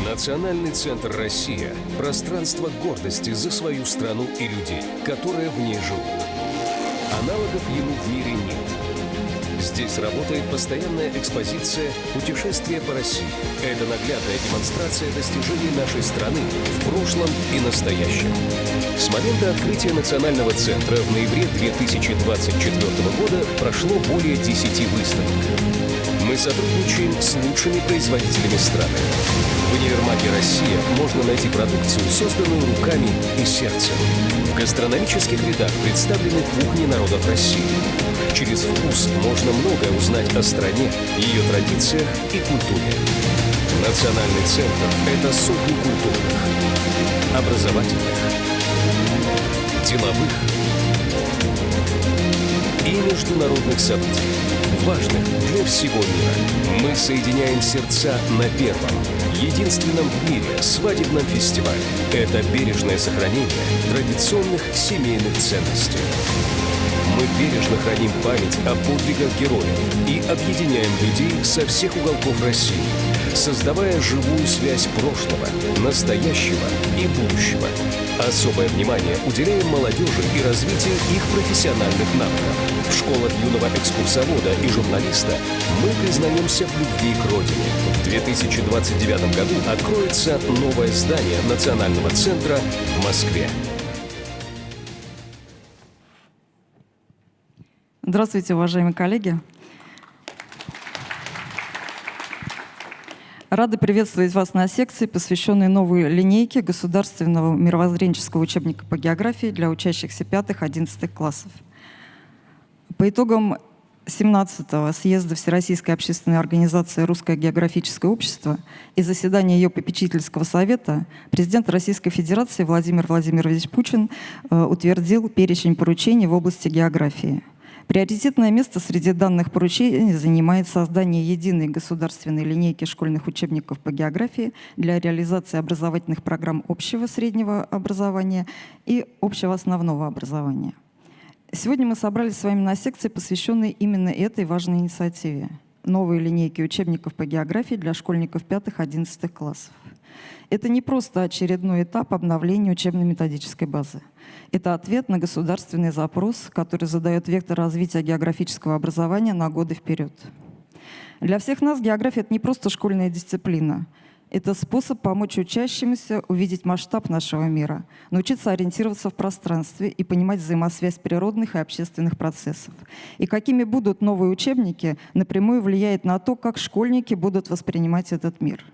Национальный центр «Россия» – пространство гордости за свою страну и людей, которые в ней живут. Аналогов ему в мире нет. Здесь работает постоянная экспозиция «Путешествие по России». Это наглядная демонстрация достижений нашей страны в прошлом и настоящем. С момента открытия Национального центра в ноябре 2024 года прошло более 10 выставок. Мы сотрудничаем с лучшими производителями страны. В универмаге «Россия» можно найти продукцию, созданную руками и сердцем. В гастрономических рядах представлены кухни народов России. Через вкус можно многое узнать о стране, ее традициях и культуре. Национальный центр – это сотни культурных, образовательных, деловых и международных событий, важных для всего мира. Мы соединяем сердца на первом, единственном в мире свадебном фестивале. Это бережное сохранение традиционных семейных ценностей. Мы бережно храним память о подвигах героев и объединяем людей со всех уголков России, создавая живую связь прошлого, настоящего и будущего. Особое внимание уделяем молодежи и развитию их профессиональных навыков. В школах юного экскурсовода и журналиста мы признаемся в любви к родине. В 2029 году откроется новое здание Национального центра в Москве. Здравствуйте, уважаемые коллеги. Рада приветствовать вас на секции, посвященной новой линейке государственного мировоззренческого учебника по географии для учащихся 5-11 классов. По итогам 17-го съезда Всероссийской общественной организации «Русское географическое общество» и заседания ее попечительского совета президент Российской Федерации Владимир Владимирович Путин утвердил перечень поручений в области географии. Приоритетное место среди данных поручений занимает создание единой государственной линейки школьных учебников по географии для реализации образовательных программ общего среднего образования и общего основного образования. Сегодня мы собрались с вами на секции, посвященной именно этой важной инициативе – новой линейки учебников по географии для школьников 5-11 классов. Это не просто очередной этап обновления учебно-методической базы. Это ответ на государственный запрос, который задает вектор развития географического образования на годы вперед. Для всех нас география – это не просто школьная дисциплина. Это способ помочь учащимся увидеть масштаб нашего мира, научиться ориентироваться в пространстве и понимать взаимосвязь природных и общественных процессов. И какими будут новые учебники, напрямую влияет на то, как школьники будут воспринимать этот мир.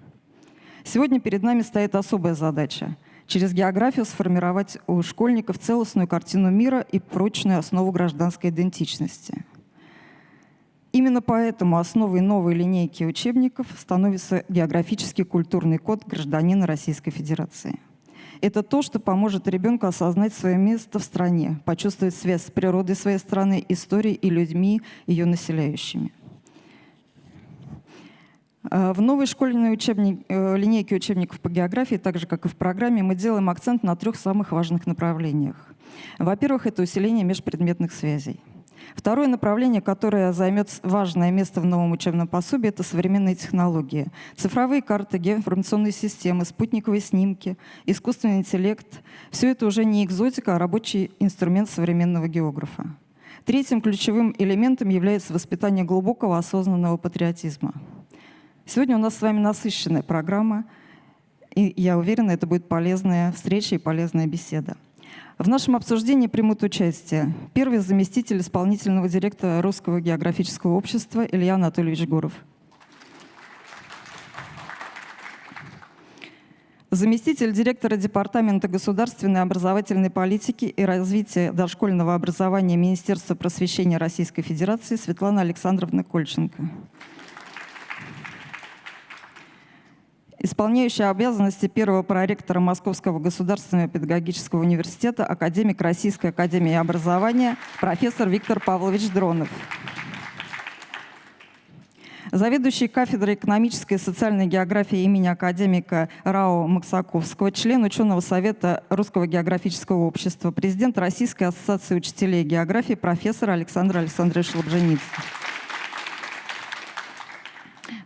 Сегодня перед нами стоит особая задача – через географию сформировать у школьников целостную картину мира и прочную основу гражданской идентичности. Именно поэтому основой новой линейки учебников становится географический культурный код гражданина Российской Федерации. Это то, что поможет ребенку осознать свое место в стране, почувствовать связь с природой своей страны, историей и людьми, ее населяющими. В новой школьной линейке учебников по географии, так же, как и в программе, мы делаем акцент на 3 самых важных направлениях. Во-первых, это усиление межпредметных связей. Второе направление, которое займет важное место в новом учебном пособии, это современные технологии. Цифровые карты, геоинформационные системы, спутниковые снимки, искусственный интеллект – все это уже не экзотика, а рабочий инструмент современного географа. Третьим ключевым элементом является воспитание глубокого осознанного патриотизма. Сегодня у нас с вами насыщенная программа, и я уверена, это будет полезная встреча и полезная беседа. В нашем обсуждении примут участие первый заместитель исполнительного директора Русского географического общества Илья Анатольевич Гуров, заместитель директора Департамента государственной образовательной политики и развития дошкольного образования Министерства просвещения Российской Федерации Светлана Александровна Кольченко, исполняющий обязанности первого проректора Московского государственного педагогического университета, академик Российской академии образования, профессор Виктор Павлович Дронов. Заведующий кафедрой экономической и социальной географии имени академика РАО Максаковского, член ученого совета Русского географического общества, президент Российской ассоциации учителей географии, профессор Александр Александрович Лобженицын.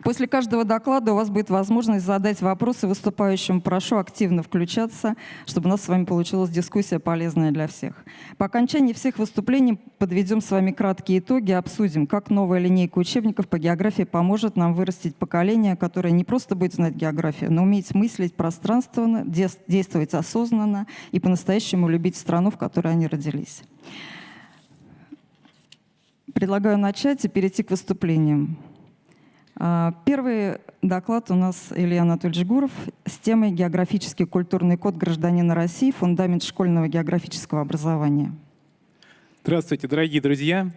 После каждого доклада у вас будет возможность задать вопросы выступающим. Прошу активно включаться, чтобы у нас с вами получилась дискуссия, полезная для всех. По окончании всех выступлений подведем с вами краткие итоги, обсудим, как новая линейка учебников по географии поможет нам вырастить поколение, которое не просто будет знать географию, но уметь мыслить пространственно, действовать осознанно и по-настоящему любить страну, в которой они родились. Предлагаю начать и перейти к выступлениям. Первый доклад у нас Илья Анатольевич Гуров с темой «Географический культурный код гражданина России. Фундамент школьного географического образования». Здравствуйте, дорогие друзья.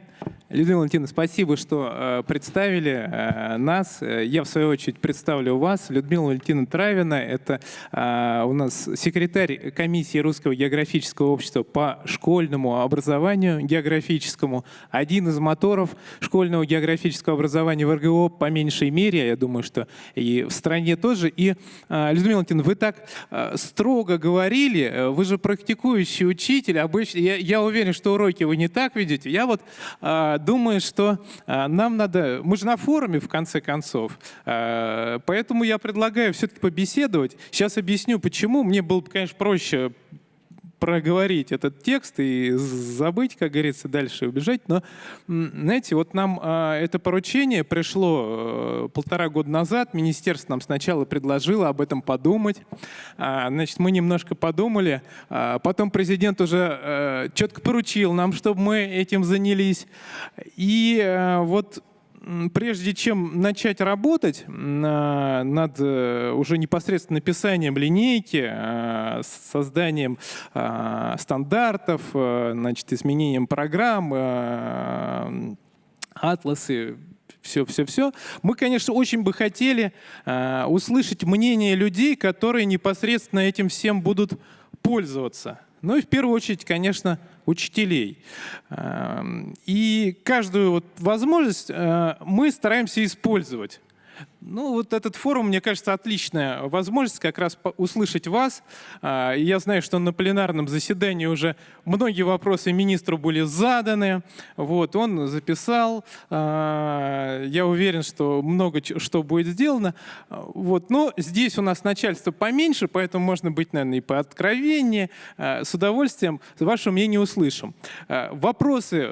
Людмила Валентиновна, спасибо, что представили нас. Я, в свою очередь, представлю вас. Людмила Валентиновна Травина – это у нас секретарь комиссии Русского географического общества по школьному образованию географическому. Один из моторов школьного географического образования в РГО, по меньшей мере, я думаю, что и в стране тоже. И, Людмила Валентиновна, вы так строго говорили, вы же практикующий учитель. Обычно, я уверен, что уроки вы не так ведете. Я вот думаю, что нам надо... Мы же на форуме, в конце концов. Поэтому я предлагаю все-таки побеседовать. Сейчас объясню, почему. Мне было бы, конечно, проще проговорить этот текст и забыть, как говорится, дальше убежать. Но, знаете, вот нам это поручение пришло 1,5 года назад. Министерство нам сначала предложило об этом подумать. Значит, мы немножко подумали. Потом президент уже четко поручил нам, чтобы мы этим занялись. И вот прежде чем начать работать над уже непосредственно написанием линейки, созданием стандартов, значит, изменением программ, атласы, все, мы, конечно, очень бы хотели услышать мнение людей, которые непосредственно этим всем будут пользоваться. Ну и в первую очередь, конечно, учителей. И каждую вот возможность мы стараемся использовать. Ну, вот этот форум, мне кажется, отличная возможность как раз услышать вас. Я знаю, что на пленарном заседании уже многие вопросы министру были заданы. Вот, он записал. Я уверен, что много что будет сделано. Вот, но здесь у нас начальство поменьше, поэтому можно быть, наверное, и пооткровеннее. С удовольствием ваше мнение услышим. Вопросы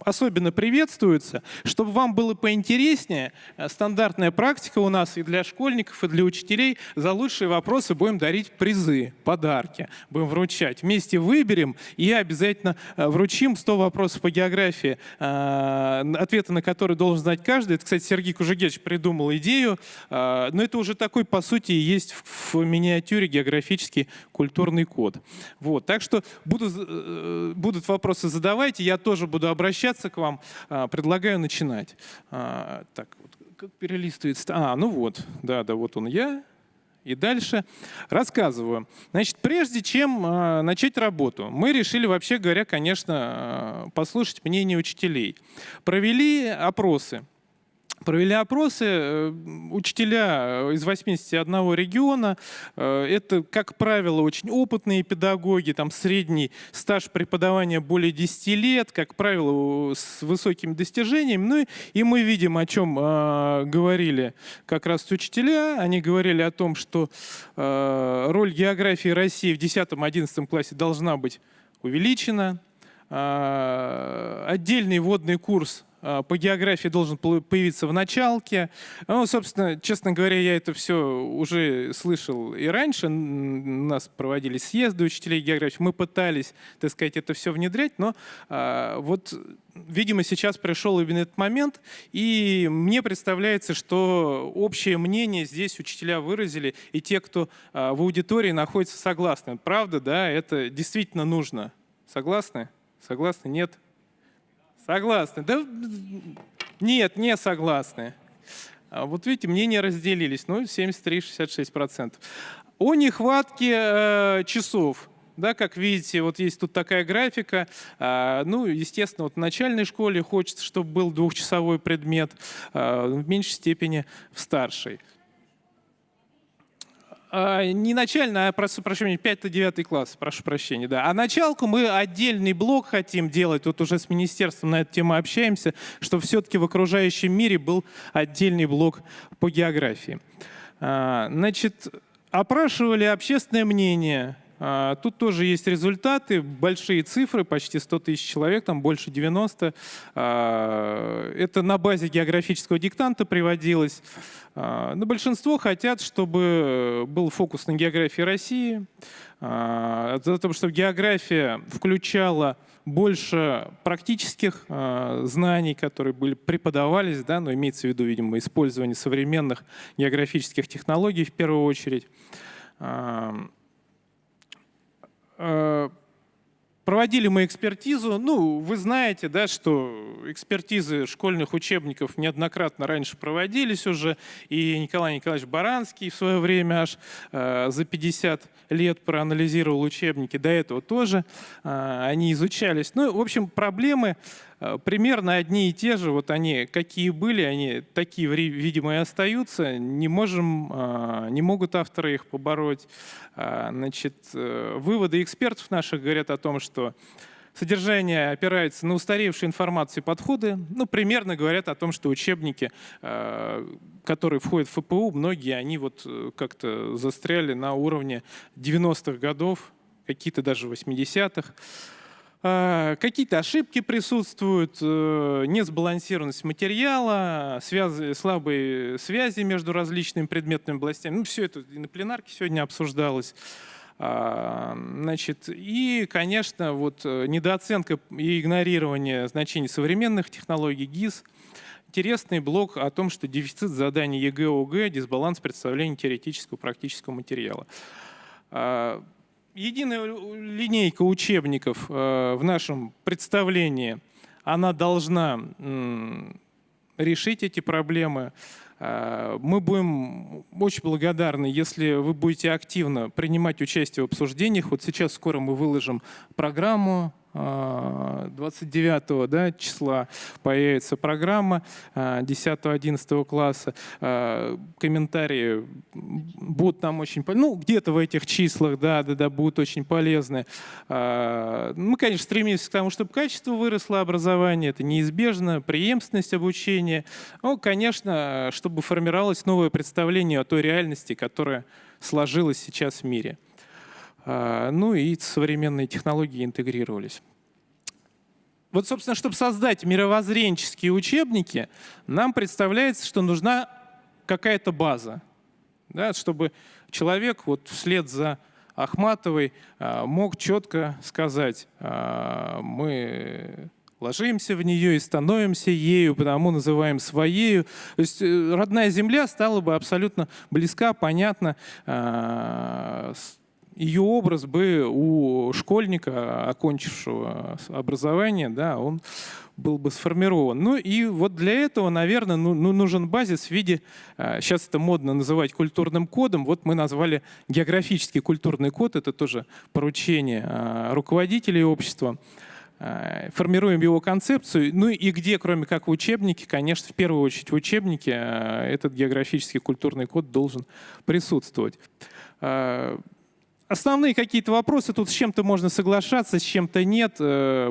особенно приветствуются. Чтобы вам было поинтереснее, стандартная практика у нас и для школьников, и для учителей. За лучшие вопросы будем дарить призы, подарки. Будем вручать. Вместе выберем и обязательно вручим 100 вопросов по географии, ответы на которые должен знать каждый. Это, кстати, Сергей Кужегетович придумал идею. Но это уже такой, по сути, и есть в миниатюре географический культурный код. Вот. Так что будут вопросы задавайте. Я тоже буду обращаться к вам. Предлагаю начинать. Так, вот. Как перелистывается? Ну вот, да, вот он я. И дальше рассказываю. Значит, прежде чем начать работу, мы решили, вообще говоря, конечно, послушать мнение учителей. Провели опросы. Учителя из 81 региона. Это, как правило, очень опытные педагоги, там средний стаж преподавания более 10 лет, как правило, с высокими достижениями. Ну и мы видим, о чем говорили как раз учителя. Они говорили о том, что роль географии России в 10-11 классе должна быть увеличена. Отдельный вводный курс по географии должен появиться в началке. Ну, собственно, честно говоря, я это все уже слышал и раньше. У нас проводились съезды учителей географии. Мы пытались, так сказать, это все внедрять, но вот, видимо, сейчас пришел именно этот момент, и мне представляется, что общее мнение здесь учителя выразили, и те, кто в аудитории находится, согласны. Правда, да, это действительно нужно. Согласны? Согласны? Нет? Согласны? Да? Нет, не согласны. Вот видите, мнения разделились. Ну, 73-66%. О нехватке часов. Да, как видите, вот есть тут такая графика. Ну, естественно, вот в начальной школе хочется, чтобы был 2-часовой предмет, в меньшей степени в старшей. Не начально, а, прошу прощения, 5-9 класс, прошу прощения, да. А началку мы отдельный блок хотим делать, вот уже с министерством на эту тему общаемся, чтобы все-таки в окружающем мире был отдельный блок по географии. Значит, опрашивали общественное мнение. Тут тоже есть результаты, большие цифры, почти 100 тысяч человек, там больше 90. Это на базе географического диктанта приводилось. Но большинство хотят, чтобы был фокус на географии России, за то, чтобы география включала больше практических знаний, которые преподавались, да, но имеется в виду, видимо, использование современных географических технологий в первую очередь. Проводили мы экспертизу. Ну, вы знаете, да, что экспертизы школьных учебников неоднократно раньше проводились уже. И Николай Николаевич Баранский в свое время аж за 50 лет проанализировал учебники. До этого тоже они изучались. Ну, в общем, проблемы примерно одни и те же. Вот они какие были, они такие, видимо, и остаются. Не могут авторы их побороть. Значит, выводы экспертов наших говорят о том, что содержание опирается на устаревшую информацию и подходы. Ну, примерно говорят о том, что учебники, которые входят в ФПУ, многие, они вот как-то застряли на уровне 90-х годов, какие-то даже 80-х. Какие-то ошибки присутствуют, несбалансированность материала, слабые связи между различными предметными областями. Ну, все это и на пленарке сегодня обсуждалось. Значит, и, конечно, вот недооценка и игнорирование значений современных технологий ГИС. Интересный блок о том, что дефицит заданий ЕГЭ, ОГЭ, дисбаланс представления теоретического и практического материала. Единая линейка учебников в нашем представлении, она должна решить эти проблемы. Мы будем очень благодарны, если вы будете активно принимать участие в обсуждениях. Вот сейчас скоро мы выложим программу. 29 да, числа появится программа 10-11 класса. Комментарии будут нам очень полезны. Ну, где-то в этих числах, да, будут очень полезны. Мы, конечно, стремимся к тому, чтобы качество выросло образование. Это неизбежно, преемственность обучения. Ну, конечно, чтобы формировалось новое представление о той реальности, которая сложилась сейчас в мире. Ну и современные технологии интегрировались. Вот, собственно, чтобы создать мировоззренческие учебники, нам представляется, что нужна какая-то база, да, чтобы человек вот вслед за Ахматовой мог четко сказать: мы ложимся в нее и становимся ею, потому называем своею. То есть родная земля стала бы абсолютно близка, понятна. Ее образ бы у школьника, окончившего образование, да, он был бы сформирован. Ну и вот для этого, наверное, нужен базис в виде, сейчас это модно называть культурным кодом, вот мы назвали географический культурный код, это тоже поручение руководителей общества. Формируем его концепцию, ну и где, кроме как в учебнике, конечно, в первую очередь в учебнике этот географический культурный код должен присутствовать. Основные какие-то вопросы, тут с чем-то можно соглашаться, с чем-то нет.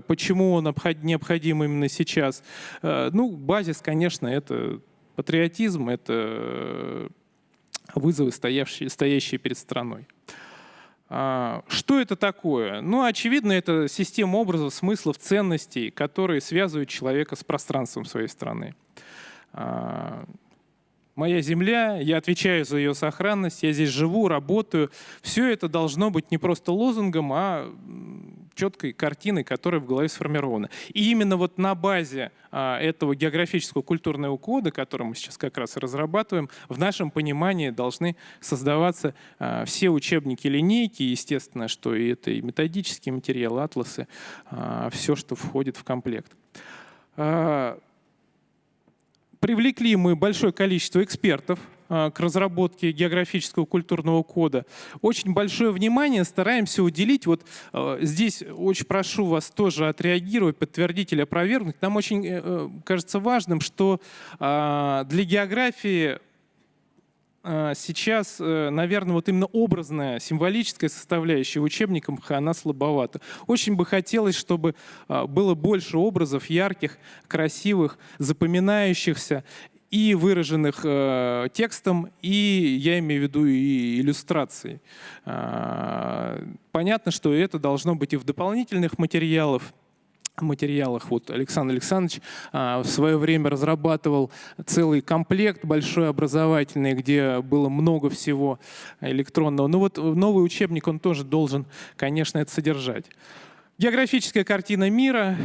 Почему он необходим именно сейчас? Ну, базис, конечно, это патриотизм, это вызовы, стоящие перед страной. Что это такое? Ну, очевидно, это система образов, смыслов, ценностей, которые связывают человека с пространством своей страны. Моя земля, я отвечаю за ее сохранность, я здесь живу, работаю. Все это должно быть не просто лозунгом, а четкой картиной, которая в голове сформирована. И именно вот на базе этого географического культурного кода, который мы сейчас как раз разрабатываем, в нашем понимании должны создаваться все учебники, линейки, естественно, что и это и методические материалы, атласы, все, что входит в комплект. Привлекли мы большое количество экспертов к разработке географического культурного кода. Очень большое внимание стараемся уделить. Вот здесь очень прошу вас тоже отреагировать, подтвердить или опровергнуть. Нам очень кажется важным, что для географии сейчас, наверное, вот именно образная, символическая составляющая в учебниках, она слабовата. Очень бы хотелось, чтобы было больше образов ярких, красивых, запоминающихся и выраженных текстом, и я имею в виду и иллюстрацией. Понятно, что это должно быть и в дополнительных материалах. Вот Александр Александрович в свое время разрабатывал целый комплект большой образовательный, где было много всего электронного. Но вот новый учебник, он тоже должен, конечно, это содержать. Географическая картина мира,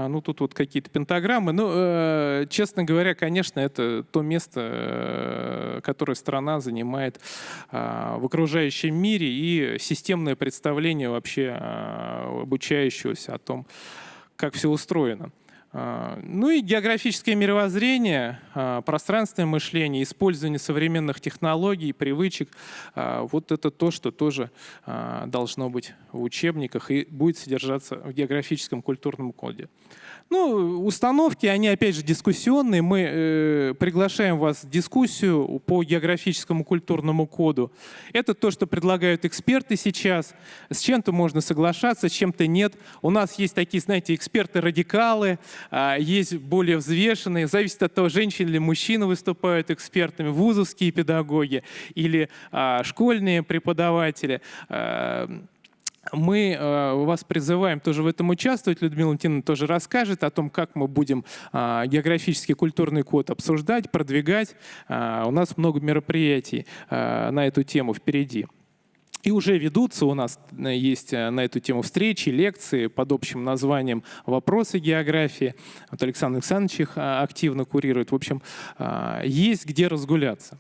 ну тут вот какие-то пентаграммы. Ну, честно говоря, конечно, это то место, которое страна занимает в окружающем мире, и системное представление вообще обучающегося о том, как все устроено. Ну и географическое мировоззрение, пространственное мышление, использование современных технологий, привычек. Вот это то, что тоже должно быть в учебниках и будет содержаться в географическом культурном коде. Ну, установки, они опять же дискуссионные. Мы приглашаем вас в дискуссию по географическому культурному коду. Это то, что предлагают эксперты сейчас. С чем-то можно соглашаться, с чем-то нет. У нас есть такие, знаете, эксперты-радикалы, есть более взвешенные. Зависит от того, женщины или мужчины выступают экспертами, вузовские педагоги или школьные преподаватели. Мы вас призываем тоже в этом участвовать. Людмила Валентиновна тоже расскажет о том, как мы будем географический культурный код обсуждать, продвигать. У нас много мероприятий на эту тему впереди. И уже ведутся, у нас есть на эту тему встречи, лекции под общим названием «Вопросы географии». Вот Александр Александрович их активно курирует. В общем, есть где разгуляться.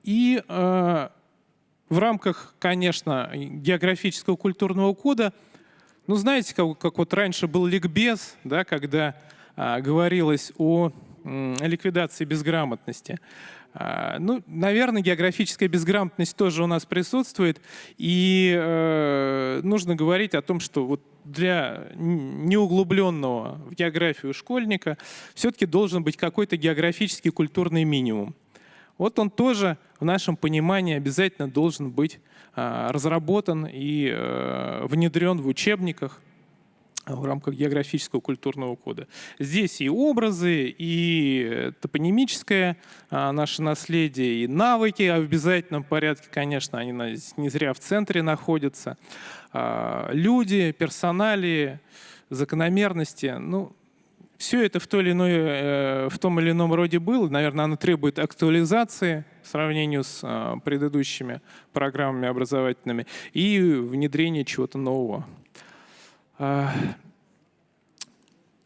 И в рамках, конечно, географического культурного кода, ну, знаете, как вот раньше был ликбез, да, когда говорилось о ликвидации безграмотности. Ну, наверное, географическая безграмотность тоже у нас присутствует, и нужно говорить о том, что вот для неуглубленного в географию школьника все-таки должен быть какой-то географический культурный минимум. Вот он тоже в нашем понимании обязательно должен быть разработан и внедрен в учебниках в рамках географического культурного кода. Здесь и образы, и топонимическое наше наследие, и навыки в обязательном порядке, конечно, они не зря в центре находятся. Люди, персоналии, закономерности, ну, все это в том или ином роде было. Наверное, оно требует актуализации в сравнении с предыдущими программами образовательными и внедрения чего-то нового.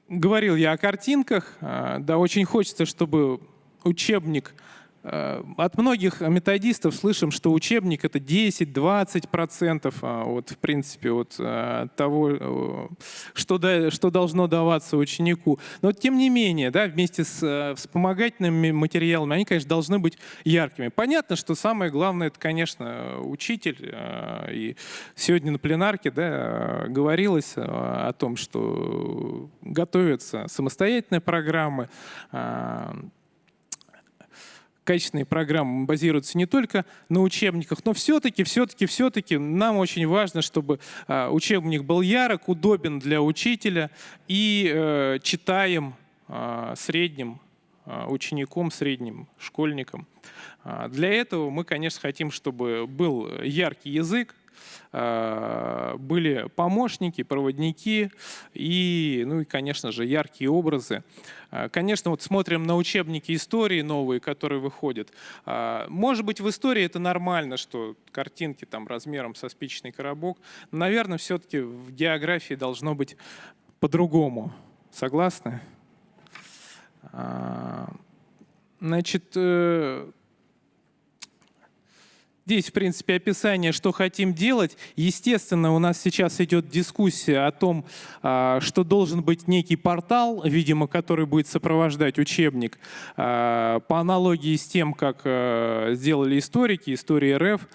Говорил я о картинках. Да, очень хочется, чтобы учебник... От многих методистов слышим, что учебник — это 10-20% вот, в принципе, от того, что должно даваться ученику. Но тем не менее, да, вместе с вспомогательными материалами, они, конечно, должны быть яркими. Понятно, что самое главное — это, конечно, учитель. И сегодня на пленарке, да, говорилось о том, что готовятся самостоятельные программы. Качественные программы базируются не только на учебниках, но все-таки нам очень важно, чтобы учебник был ярок, удобен для учителя и читаем средним учеником, средним школьником. Для этого мы, конечно, хотим, чтобы был яркий язык, были помощники, проводники и, ну и, конечно же, яркие образы. Конечно, вот смотрим на учебники истории новые, которые выходят. Может быть, в истории это нормально, что картинки там размером со спичечный коробок. Но, наверное, все-таки в географии должно быть по-другому. Согласны? Значит, Здесь, в принципе, описание, что хотим делать. Естественно, у нас сейчас идет дискуссия о том, что должен быть некий портал, видимо, который будет сопровождать учебник, по аналогии с тем, как сделали историки, истории РФ.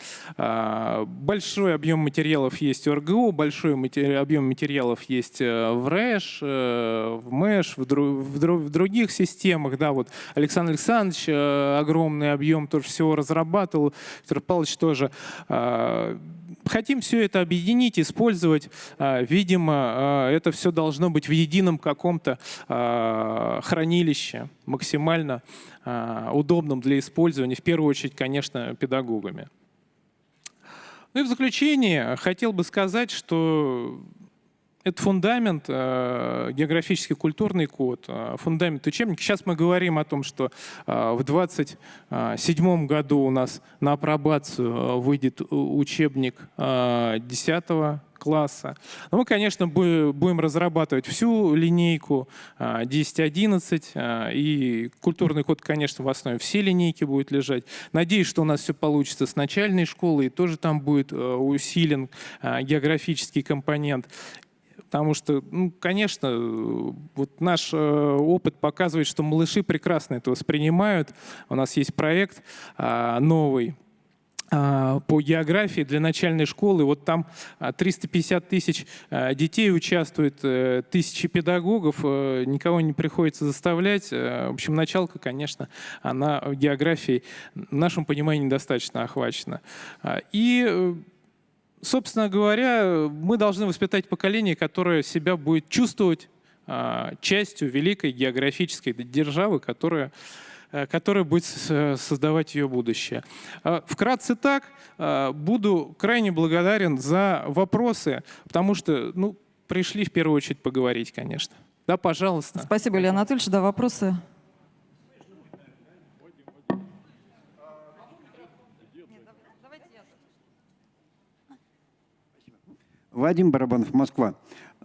Большой объем материалов есть в РГУ, большой объем материалов есть в РЭШ, в МЭШ, в других системах. Да, вот Александр Александрович огромный объем тоже всего разрабатывал, Петр Павлович тоже. Хотим все это объединить, использовать. Видимо, это все должно быть в едином каком-то хранилище, максимально удобном для использования, в первую очередь, конечно, педагогами. Ну и в заключение хотел бы сказать, что это фундамент, географический культурный код, фундамент учебника. Сейчас мы говорим о том, что в 2027 году у нас на апробацию выйдет учебник 10 класса. Но мы, конечно, будем разрабатывать всю линейку 10-11, и культурный код, конечно, в основе всей линейки будет лежать. Надеюсь, что у нас все получится с начальной школы, и тоже там будет усилен географический компонент. Потому что, ну, конечно, вот наш опыт показывает, что малыши прекрасно это воспринимают. У нас есть проект новый по географии для начальной школы. Вот там 350 тысяч детей участвует, тысячи педагогов, никого не приходится заставлять. В общем, началка, конечно, она географией в нашем понимании недостаточно охвачена. И собственно говоря, мы должны воспитать поколение, которое себя будет чувствовать частью великой географической державы, которая будет создавать ее будущее. Вкратце так, буду крайне благодарен за вопросы, потому что пришли в первую очередь поговорить, конечно. Да, пожалуйста. Спасибо, Илья Анатольевич. Да, вопросы? Вадим Барабанов, Москва.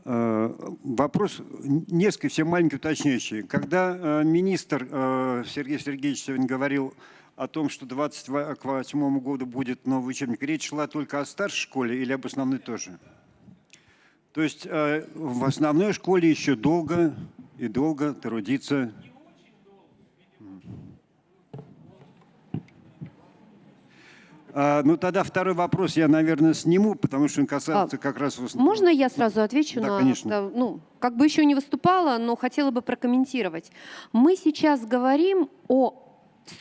Вопрос несколько, все маленькие уточняющие. Когда министр Сергей Сергеевич сегодня говорил о том, что к 2028 году будет новый учебник, речь шла только о старшей школе или об основной тоже? То есть в основной школе еще долго и долго трудиться. Ну, тогда второй вопрос я, наверное, сниму, потому что он касается как раз... Можно я сразу отвечу? Да, на конечно. Как бы еще не выступала, но хотела бы прокомментировать. Мы сейчас говорим о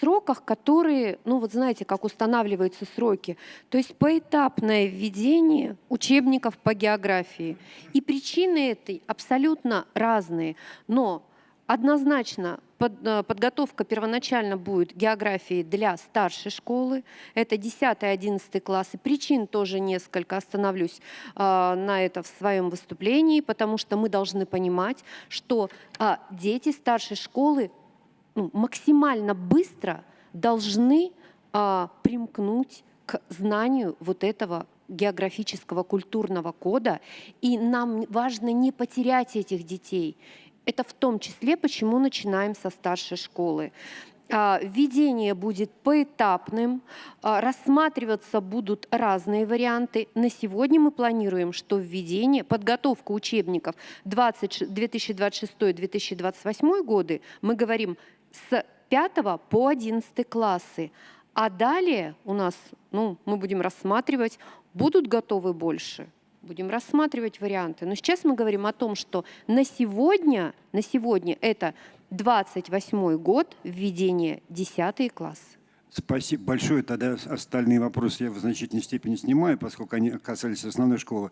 сроках, которые, вот знаете, как устанавливаются сроки. То есть поэтапное введение учебников по географии. И причины этой абсолютно разные. Но однозначно подготовка первоначально будет географии для старшей школы. Это 10-11 классы. Причин тоже несколько, остановлюсь на это в своем выступлении, потому что мы должны понимать, что дети старшей школы максимально быстро должны примкнуть к знанию вот этого географического культурного кода. И нам важно не потерять этих детей. Это в том числе, почему начинаем со старшей школы. Введение будет поэтапным, рассматриваться будут разные варианты. На сегодня мы планируем, что введение, подготовка учебников 2026-2028 годы, мы говорим с 5 по 11 классы. А далее у нас, мы будем рассматривать, будут готовы больше. Будем рассматривать варианты. Но сейчас мы говорим о том, что на сегодня это 28 год введения 10 класс. Спасибо большое. Тогда остальные вопросы я в значительной степени снимаю, поскольку они касались основной школы.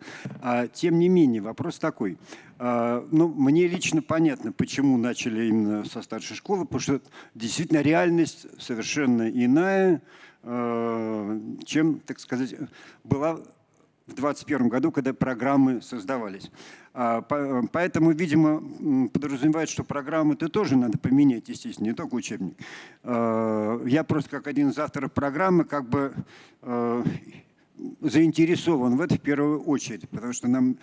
Тем не менее, вопрос такой. Мне лично понятно, почему начали именно со старшей школы, потому что действительно реальность совершенно иная, чем, так сказать, была в 2021 году, когда программы создавались. Поэтому, видимо, подразумевает, что программы-то тоже надо поменять, естественно, не только учебник. Я просто как один из авторов программы заинтересован в этом в первую очередь, потому что нам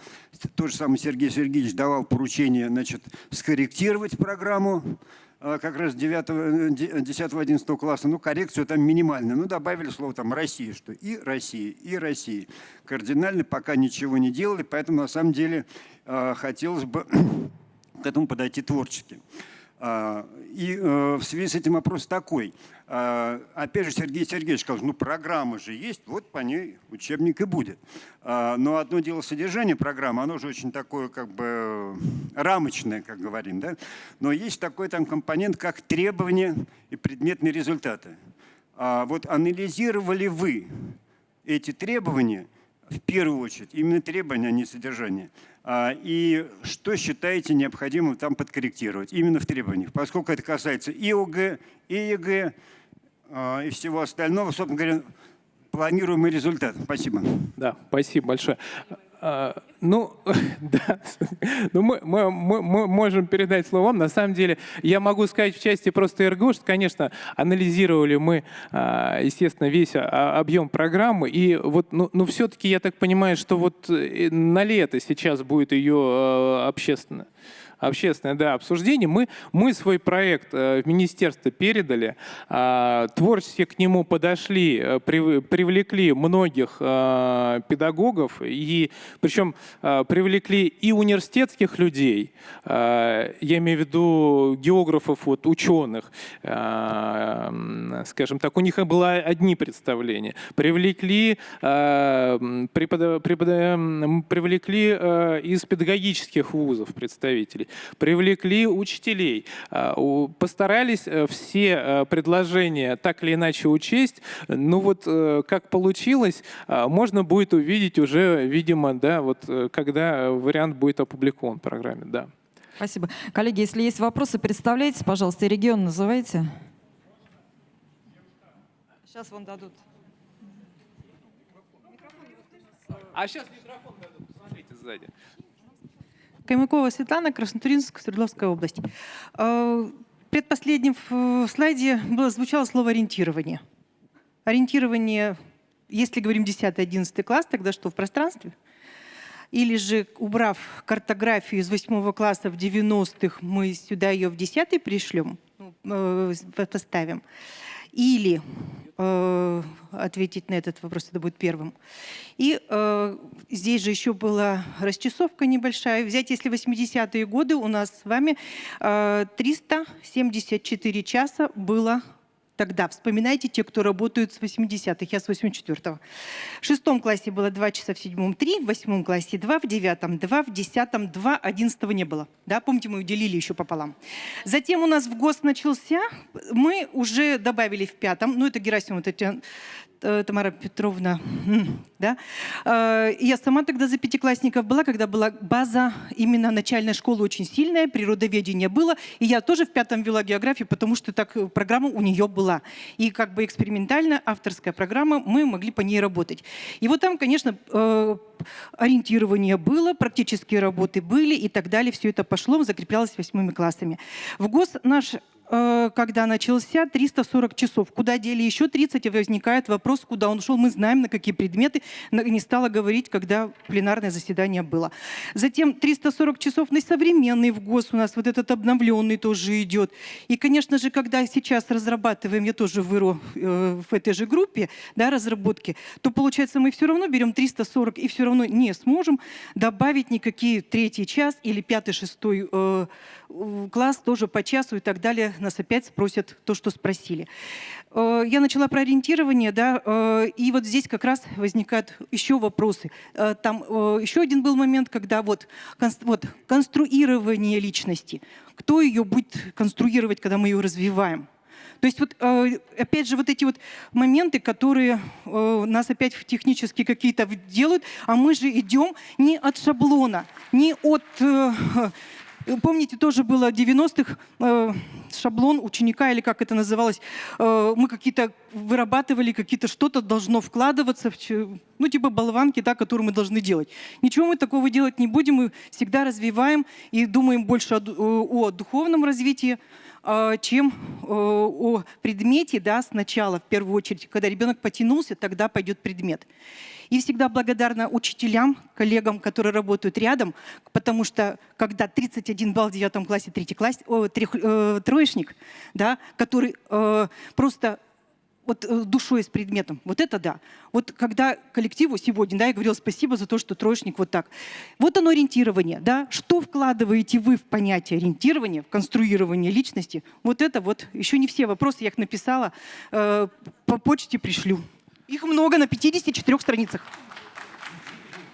тот же самый Сергей Сергеевич давал поручение, скорректировать программу, как раз 10-11 класса, ну, коррекцию там минимальную. Ну, добавили слово там «Россия», что и Россия, и Россия. Кардинально пока ничего не делали, поэтому на самом деле хотелось бы к этому подойти творчески. И в связи с этим вопрос такой. Опять же, Сергей Сергеевич сказал, ну программа же есть, вот по ней учебник и будет. Но одно дело содержание программы, оно же очень такое как бы рамочное, как говорим, да? Но есть такой там компонент, как требования и предметные результаты. Вот анализировали вы эти требования, в первую очередь, именно требования, а не содержание. И что считаете необходимым там подкорректировать именно в требованиях, поскольку это касается и ОГЭ, и ЕГЭ, и всего остального, собственно говоря, планируемый результат. Спасибо. Да, спасибо большое. Ну, да, ну, мы можем передать слово вам. На самом деле, я могу сказать в части просто РГУ, что, конечно, анализировали мы, естественно, весь объем программы. И вот, ну все-таки я так понимаю, что вот на лето сейчас будет ее общественное, да, обсуждение. Мы свой проект в министерство передали, творчески к нему подошли, привлекли многих педагогов, и причем привлекли и университетских людей, я имею в виду географов, вот, ученых, скажем так, у них было одни представления. Привлекли из педагогических вузов представителей. Привлекли учителей, постарались все предложения так или иначе учесть. Ну вот как получилось, можно будет увидеть уже, видимо, да, вот когда вариант будет опубликован в программе, да. Спасибо. Коллеги, если есть вопросы, представляйтесь, пожалуйста, и регион называйте. Сейчас вам дадут. А сейчас микрофон дадут, посмотрите сзади. Каймакова Светлана, Краснотуринск, Свердловская область. В предпоследнем слайде звучало слово «ориентирование». Ориентирование, если говорим 10-11 класс, тогда что, в пространстве? Или же, убрав картографию из 8 класса в 90-х, мы сюда ее в 10-й пришлем, поставим? Или ответить на этот вопрос, это будет первым. И здесь же еще была расчесовка небольшая. Взять, если 80-е годы у нас с вами 374 часа было тогда. Вспоминайте те, кто работают с 80-х, я с 84-го. В 6 классе было 2 часа, в 7-м 3, в 8 классе 2, в 9-м 2, в 10-м 2, 11-го не было. Да, помните, мы уделили еще пополам. Затем у нас в ГОС начался, мы уже добавили в 5-м, ну это Герасимов, это Тамара Петровна, да? Я сама тогда за пятиклассников была, когда была база именно начальной школы очень сильная, природоведение было, и я тоже в 5-м вела географию, потому что так программа у нее была. И как бы экспериментальная авторская программа, мы могли по ней работать. И вот там, конечно, ориентирование было, практические работы были и так далее, все это пошло, закреплялось 8 классами. В ГОС наш когда начался, 340 часов. Куда дели еще 30? И возникает вопрос, куда он ушел. Мы знаем, на какие предметы. Не стала говорить, когда пленарное заседание было. Затем 340 часов на современный в ГОС у нас вот этот обновленный тоже идет. И, конечно же, когда сейчас разрабатываем, я тоже выру в этой же группе, да, разработки, то, получается, мы все равно берем 340 и все равно не сможем добавить никакие 3-й час или 5-й, 6-й класс тоже по часу и так далее. Нас опять спросят то, что спросили. Я начала про ориентирование, да, и вот здесь как раз возникают еще вопросы. Там еще один был момент, когда вот конструирование личности. Кто ее будет конструировать, когда мы ее развиваем? То есть вот, опять же, вот эти вот моменты, которые нас опять технически какие-то делают, а мы же идем не от шаблона, не от... Помните, тоже было в 90-х шаблон ученика, или как это называлось, мы какие-то вырабатывали, какие-то что-то должно вкладываться, ну, типа болванки, да, которые мы должны делать. Ничего мы такого делать не будем, мы всегда развиваем и думаем больше о духовном развитии, чем о предмете, да, сначала, в первую очередь. Когда ребенок потянулся, тогда пойдет предмет. И всегда благодарна учителям, коллегам, которые работают рядом, потому что когда 31 балл в 9 классе, троечник, да, который просто вот душой с предметом, вот это да. Вот когда коллективу сегодня, да, я говорила спасибо за то, что троечник вот так. Вот оно ориентирование, да. Что вкладываете вы в понятие ориентирования, в конструирование личности? Вот это вот, еще не все вопросы, я их написала, по почте пришлю. Их много на 54 страницах.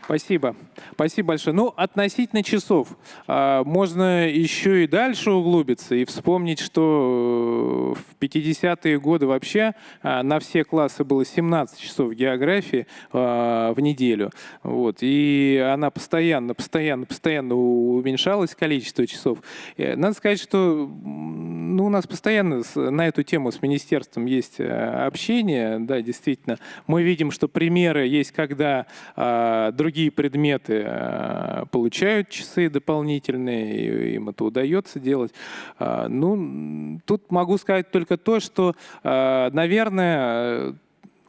Спасибо. Спасибо большое. Ну, относительно часов. Можно еще и дальше углубиться и вспомнить, что в 50-е годы вообще на все классы было 17 часов географии в неделю. Вот. И она постоянно уменьшалась, количество часов. Надо сказать, что у нас постоянно на эту тему с министерством есть общение. Да, действительно. Мы видим, что примеры есть, когда другие предметы получают часы дополнительные, и им это удается делать. Ну, тут могу сказать только то, что, наверное,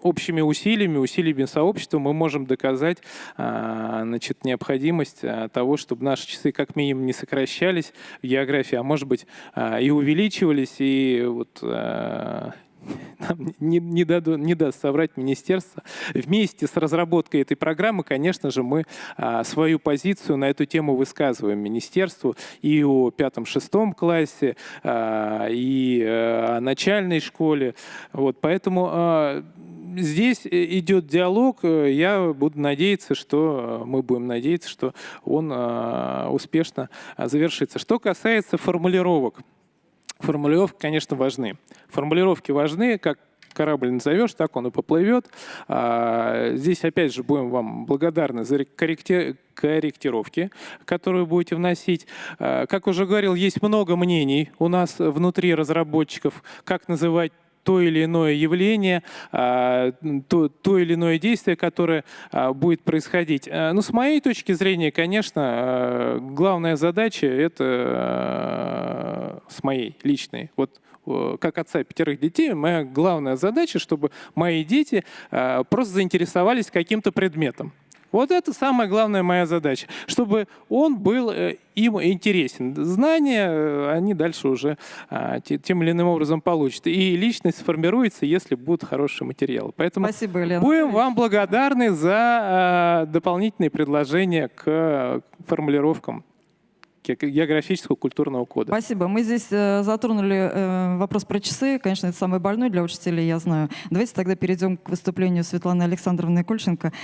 общими усилиями сообщества мы можем доказать, значит, необходимость того, чтобы наши часы как минимум не сокращались в географии, а может быть и увеличивались, и вот нам не даст соврать министерство. Вместе с разработкой этой программы, конечно же, мы свою позицию на эту тему высказываем министерству и о 5-6 классе, и о начальной школе. Вот, поэтому здесь идет диалог. Я буду надеяться, что мы будем надеяться, что он успешно завершится. Что касается формулировок. Формулировки, конечно, важны. Формулировки важны, как корабль назовешь, так он и поплывет. Здесь, опять же, будем вам благодарны за корректировки, которые будете вносить. Как уже говорил, есть много мнений у нас внутри разработчиков, как называть то или иное явление, то или иное действие, которое будет происходить. Но с моей точки зрения, конечно, главная задача — это с моей личной. Вот как отца 5 детей, моя главная задача, чтобы мои дети просто заинтересовались каким-то предметом. Вот это самая главная моя задача, чтобы он был им интересен. Знания они дальше уже тем или иным образом получат. И личность сформируется, если будут хорошие материалы. Поэтому Спасибо, Елена. будем вам благодарны за дополнительные предложения к формулировкам географического культурного кода. Спасибо. Мы здесь затронули вопрос про часы. Конечно, это самый больной для учителей, я знаю. Давайте тогда перейдем к выступлению Светланы Александровны Кольченко.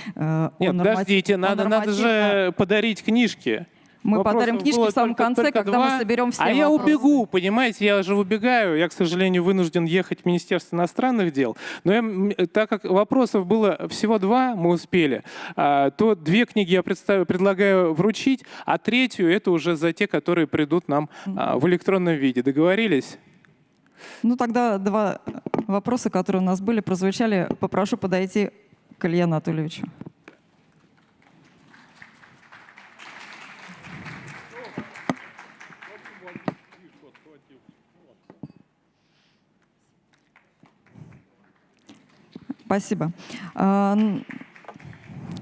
Нет, подождите, надо же подарить книжки. Мы Вопросов подарим книжки было в самом конце, только когда мы соберем все я вопросы. убегу, понимаете, я же убегаю. Я, к сожалению, вынужден ехать в Министерство иностранных дел. Но так как вопросов было всего 2, мы успели, то 2 книги я предлагаю вручить, а 3-ю это уже за те, которые придут нам в электронном виде. Договорились? Ну тогда 2 вопроса, которые у нас были, прозвучали. Попрошу подойти к Илье Анатольевичу. Спасибо.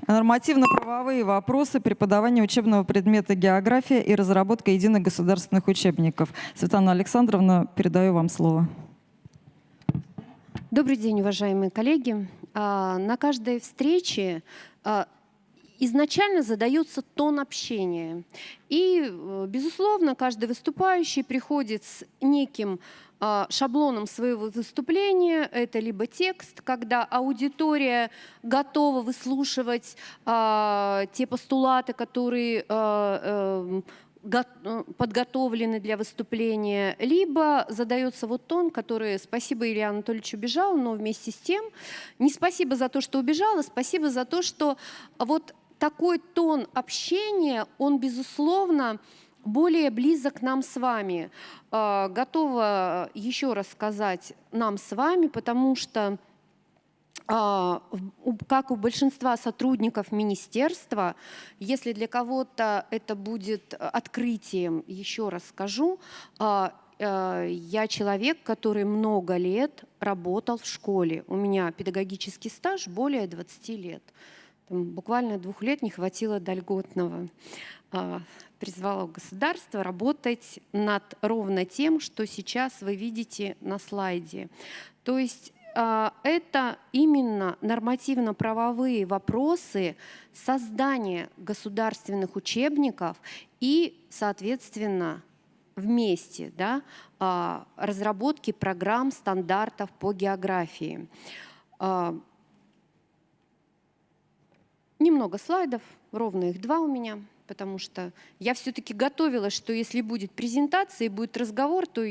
Нормативно-правовые вопросы преподавания учебного предмета география и разработка единых государственных учебников. Светлана Александровна, передаю вам слово. Добрый день, уважаемые коллеги. На каждой встрече изначально задается тон общения. И, безусловно, каждый выступающий приходит с неким шаблоном своего выступления. Это либо текст, когда аудитория готова выслушивать те постулаты, которые подготовлены для выступления, либо задается вот тон, который спасибо Илье Анатольевичу убежал, но вместе с тем не спасибо за то, что убежал, а спасибо за то, что вот такой тон общения, он, безусловно, более близок нам с вами. Готова еще раз сказать нам с вами, потому что как у большинства сотрудников министерства, если для кого-то это будет открытием, еще раз скажу, я человек, который много лет работал в школе. У меня педагогический стаж более 20 лет. Буквально 2 лет не хватило до льготного. Призвала государство работать над ровно тем, что сейчас вы видите на слайде. То есть это именно нормативно-правовые вопросы создания государственных учебников и, соответственно, вместе, да, разработки программ, стандартов по географии. Немного слайдов, ровно их 2 у меня, потому что я все-таки готовилась, что если будет презентация и будет разговор, то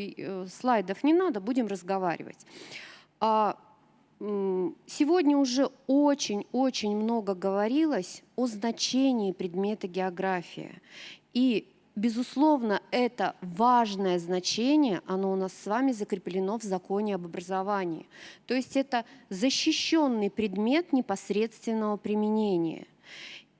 слайдов не надо, будем разговаривать. Сегодня уже очень-очень много говорилось о значении предмета география. И, безусловно, это важное значение, оно у нас с вами закреплено в законе об образовании. То есть это защищенный предмет непосредственного применения.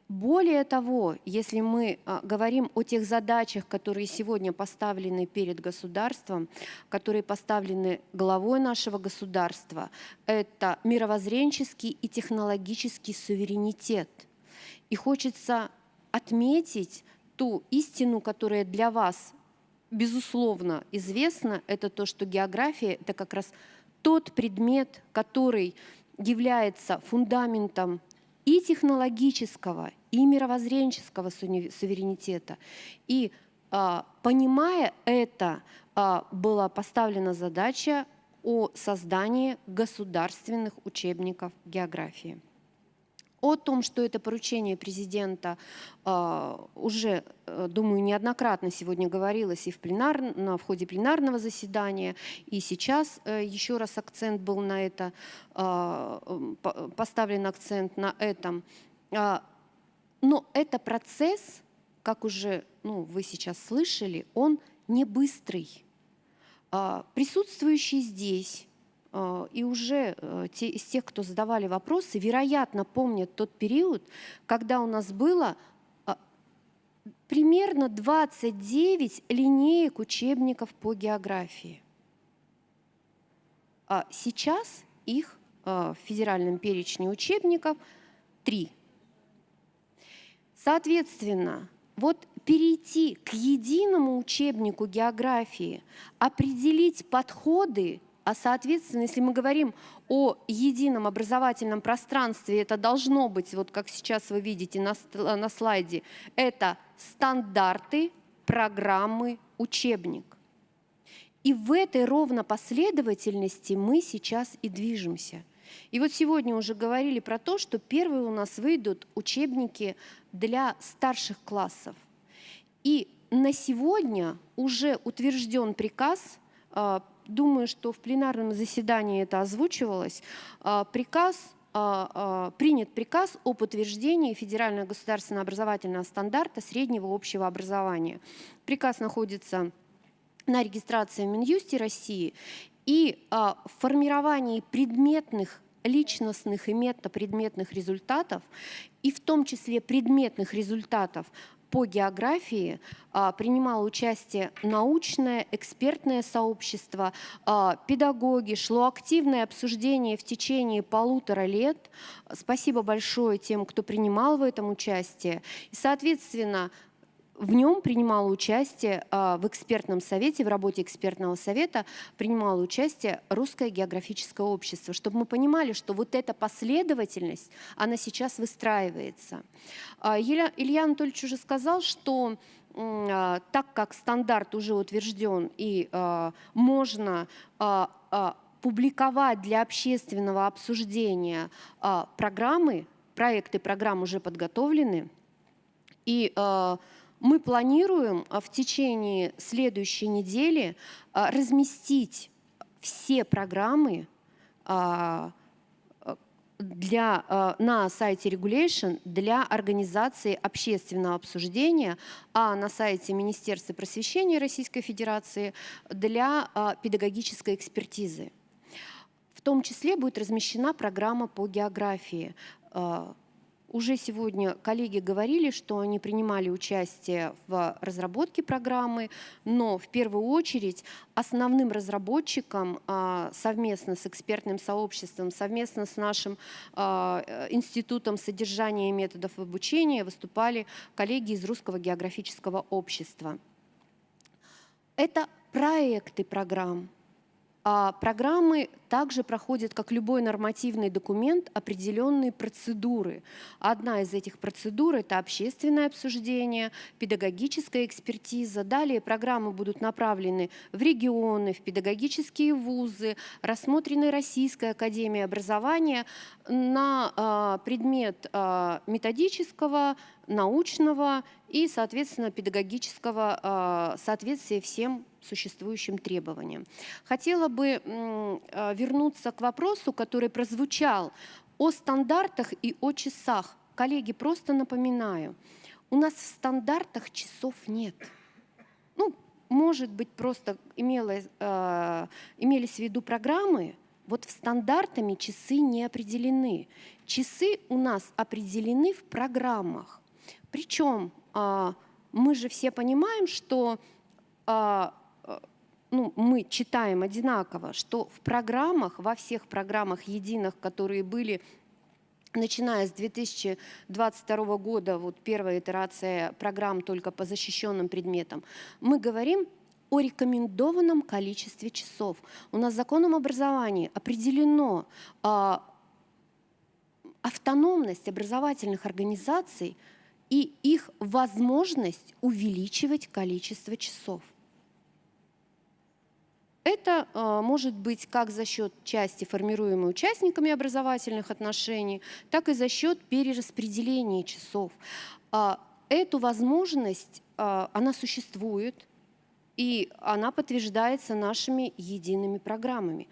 Более того, если мы говорим о тех задачах, которые сегодня поставлены перед государством, которые поставлены главой нашего государства, это мировоззренческий и технологический суверенитет. И хочется отметить ту истину, которая для вас, безусловно, известна, это то, что география – это как раз тот предмет, который является фундаментом и технологического, и мировоззренческого суверенитета. И понимая это, была поставлена задача о создании государственных учебников географии. О том, что это поручение президента, уже, думаю, неоднократно сегодня говорилось и в ходе пленарного заседания, и сейчас еще раз акцент был на это, поставлен акцент на этом. Но это процесс, как уже вы сейчас слышали, он не быстрый. Присутствующие здесь и уже из тех, кто задавали вопросы, вероятно, помнят тот период, когда у нас было примерно 29 линеек учебников по географии. А сейчас их в федеральном перечне учебников 3. Соответственно, вот перейти к единому учебнику географии, определить подходы, а соответственно, если мы говорим о едином образовательном пространстве, это должно быть, вот как сейчас вы видите на слайде, это стандарты, программы, учебник. И в этой ровно последовательности мы сейчас и движемся. И вот сегодня уже говорили про то, что первые у нас выйдут учебники для старших классов. И на сегодня уже утвержден приказ, думаю, что в пленарном заседании это озвучивалось, принят приказ об утверждении федерального государственного образовательного стандарта среднего общего образования. Приказ находится на регистрации в Минюсте России, и в формировании предметных, личностных и метапредметных результатов, и в том числе предметных результатов по географии, принимало участие научное, экспертное сообщество, педагоги, шло активное обсуждение в течение 1,5 лет. Спасибо большое тем, кто принимал в этом участие. И, соответственно, в нем принимало участие в экспертном совете, в работе экспертного совета принимало участие Русское географическое общество, чтобы мы понимали, что вот эта последовательность, она сейчас выстраивается. Илья Анатольевич уже сказал, что так как стандарт уже утвержден и можно публиковать для общественного обсуждения проекты программ уже подготовлены, и мы планируем в течение следующей недели разместить все программы на сайте Regulation для организации общественного обсуждения, а на сайте Министерства просвещения Российской Федерации для педагогической экспертизы. В том числе будет размещена программа по географии. Уже сегодня коллеги говорили, что они принимали участие в разработке программы, но в первую очередь основным разработчиком совместно с экспертным сообществом, совместно с нашим Институтом содержания и методов обучения выступали коллеги из Русского географического общества. Это проекты программ. Программы также проходят, как любой нормативный документ, определенные процедуры. Одна из этих процедур – это общественное обсуждение, педагогическая экспертиза. Далее программы будут направлены в регионы, в педагогические вузы, рассмотрены Российской академией образования на предмет методического, научного и, соответственно, педагогического соответствия всем существующим требованиям. Хотела бы вернуться к вопросу, который прозвучал о стандартах и о часах. Коллеги, просто напоминаю, у нас в стандартах часов нет. Ну, может быть, просто имелись в виду программы, вот в стандартами часы не определены. Часы у нас определены в программах. Причем мы же все понимаем, что мы читаем одинаково, что в программах, во всех программах единых, которые были, начиная с 2022 года, вот первая итерация программ только по защищенным предметам, мы говорим о рекомендованном количестве часов. У нас законом образования определено автономность образовательных организаций и их возможность увеличивать количество часов. Это может быть как за счет части, формируемой участниками образовательных отношений, так и за счет перераспределения часов. Эту возможность, она существует, и она подтверждается нашими едиными программами.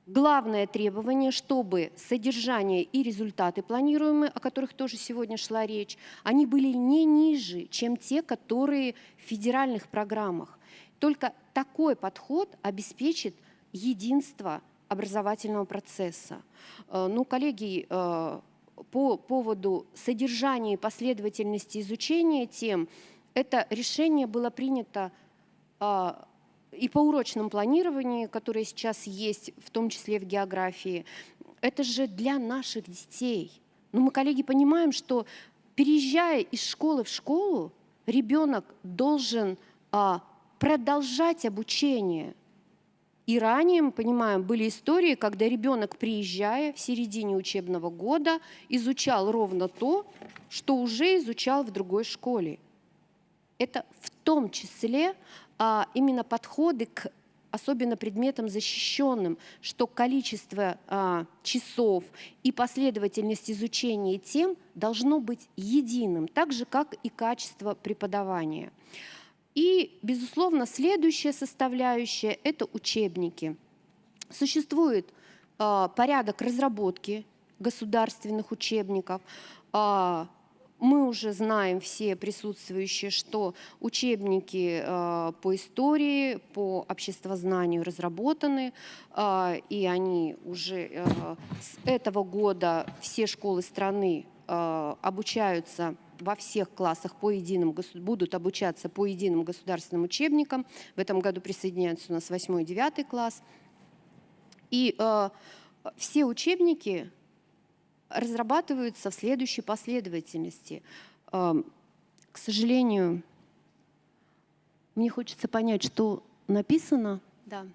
Главное требование, чтобы содержание и результаты планируемые, о которых тоже сегодня шла речь, они были не ниже, чем те, которые в федеральных программах. Только такой подход обеспечит единство образовательного процесса. Ну, коллеги, по поводу содержания и последовательности изучения тем, это решение было принято и по урочному планированию, которое сейчас есть, в том числе в географии. Это же для наших детей. Но мы, коллеги, понимаем, что переезжая из школы в школу, ребенок должен продолжать обучение. И ранее, мы понимаем, были истории, когда ребенок, приезжая в середине учебного года, изучал ровно то, что уже изучал в другой школе. Это в том числе именно подходы к особенно предметам защищенным, что количество часов и последовательность изучения тем должно быть единым, так же, как и качество преподавания. И, безусловно, следующая составляющая – это учебники. Существует порядок разработки государственных учебников. Мы уже знаем, все присутствующие, что учебники по истории, по обществознанию разработаны, и они уже с этого года все школы страны обучаются во всех классах будут обучаться по единым государственным учебникам. В этом году присоединяются у нас 8 и 9 класс. И все учебники разрабатываются в следующей последовательности. К сожалению, мне хочется понять, что написано. Да.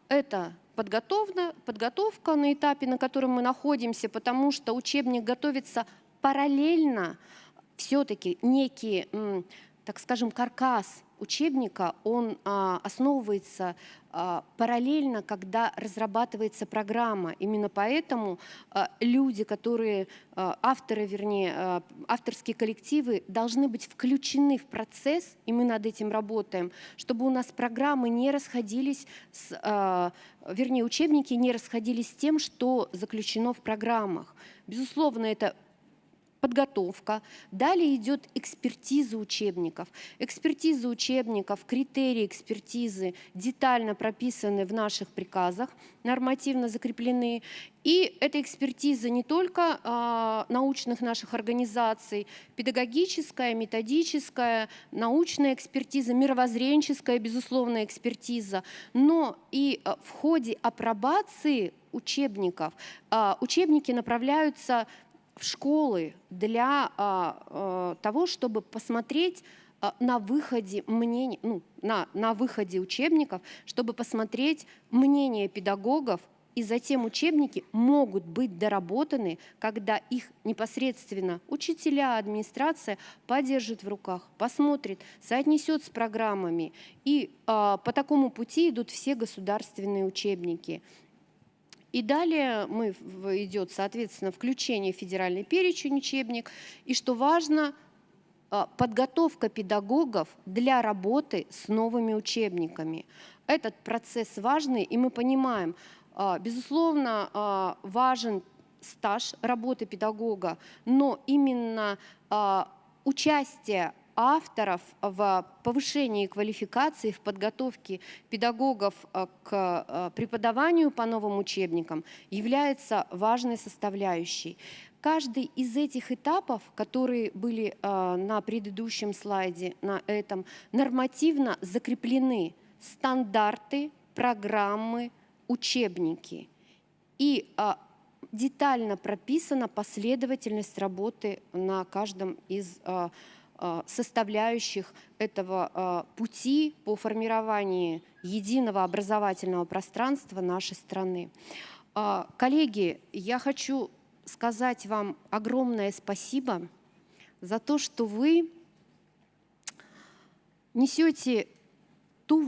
Это подготовка на этапе, на котором мы находимся, потому что учебник готовится параллельно. Все-таки некий, так скажем, каркас учебника, он основывается параллельно, когда разрабатывается программа. Именно поэтому люди, авторские коллективы должны быть включены в процесс, и мы над этим работаем, чтобы у нас программы не расходились, учебники не расходились с тем, что заключено в программах. Безусловно, это подготовка. Далее идет экспертиза учебников. Экспертиза учебников, критерии экспертизы детально прописаны в наших приказах, нормативно закреплены. И эта экспертиза не только научных наших организаций, педагогическая, методическая, научная экспертиза, мировоззренческая, безусловно, экспертиза, но и в ходе апробации учебников учебники направляются в школы для того, чтобы посмотреть на выходе мнение, на выходе учебников, чтобы посмотреть мнение педагогов, и затем учебники могут быть доработаны, когда их непосредственно учителя, администрация подержит в руках, посмотрит, соотнесет с программами. И по такому пути идут все государственные учебники. И далее идет, соответственно, включение в федеральный перечень учебник. И что важно, подготовка педагогов для работы с новыми учебниками. Этот процесс важный, и мы понимаем, безусловно, важен стаж работы педагога, но именно участие авторов в повышении квалификации, в подготовке педагогов к преподаванию по новым учебникам является важной составляющей. Каждый из этих этапов, которые были на предыдущем слайде, на этом, нормативно закреплены стандарты, программы, учебники. И детально прописана последовательность работы на каждом из составляющих этого пути по формированию единого образовательного пространства нашей страны. Коллеги, я хочу сказать вам огромное спасибо за то, что вы несете то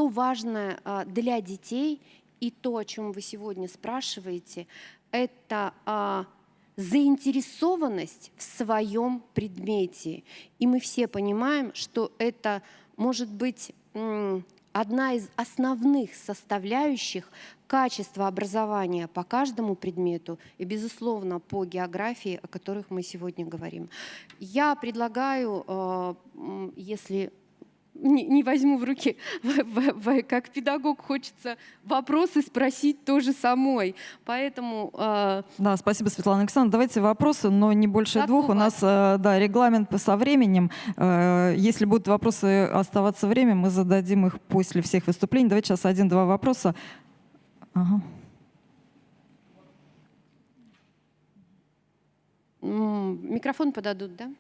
важное для детей и то, о чем вы сегодня спрашиваете, это заинтересованность в своем предмете. И мы все понимаем, что это может быть одна из основных составляющих качества образования по каждому предмету и, безусловно, по географии, о которых мы сегодня говорим. Я предлагаю, если не возьму в руки, как педагог хочется вопросы спросить тоже самой. Поэтому... Да, спасибо, Светлана Александровна. Давайте вопросы, но не больше Готова. двух. У нас регламент со временем. Если будут вопросы оставаться время, мы зададим их после всех выступлений. Давайте сейчас 1-2 вопроса. Ага. Микрофон подадут, да?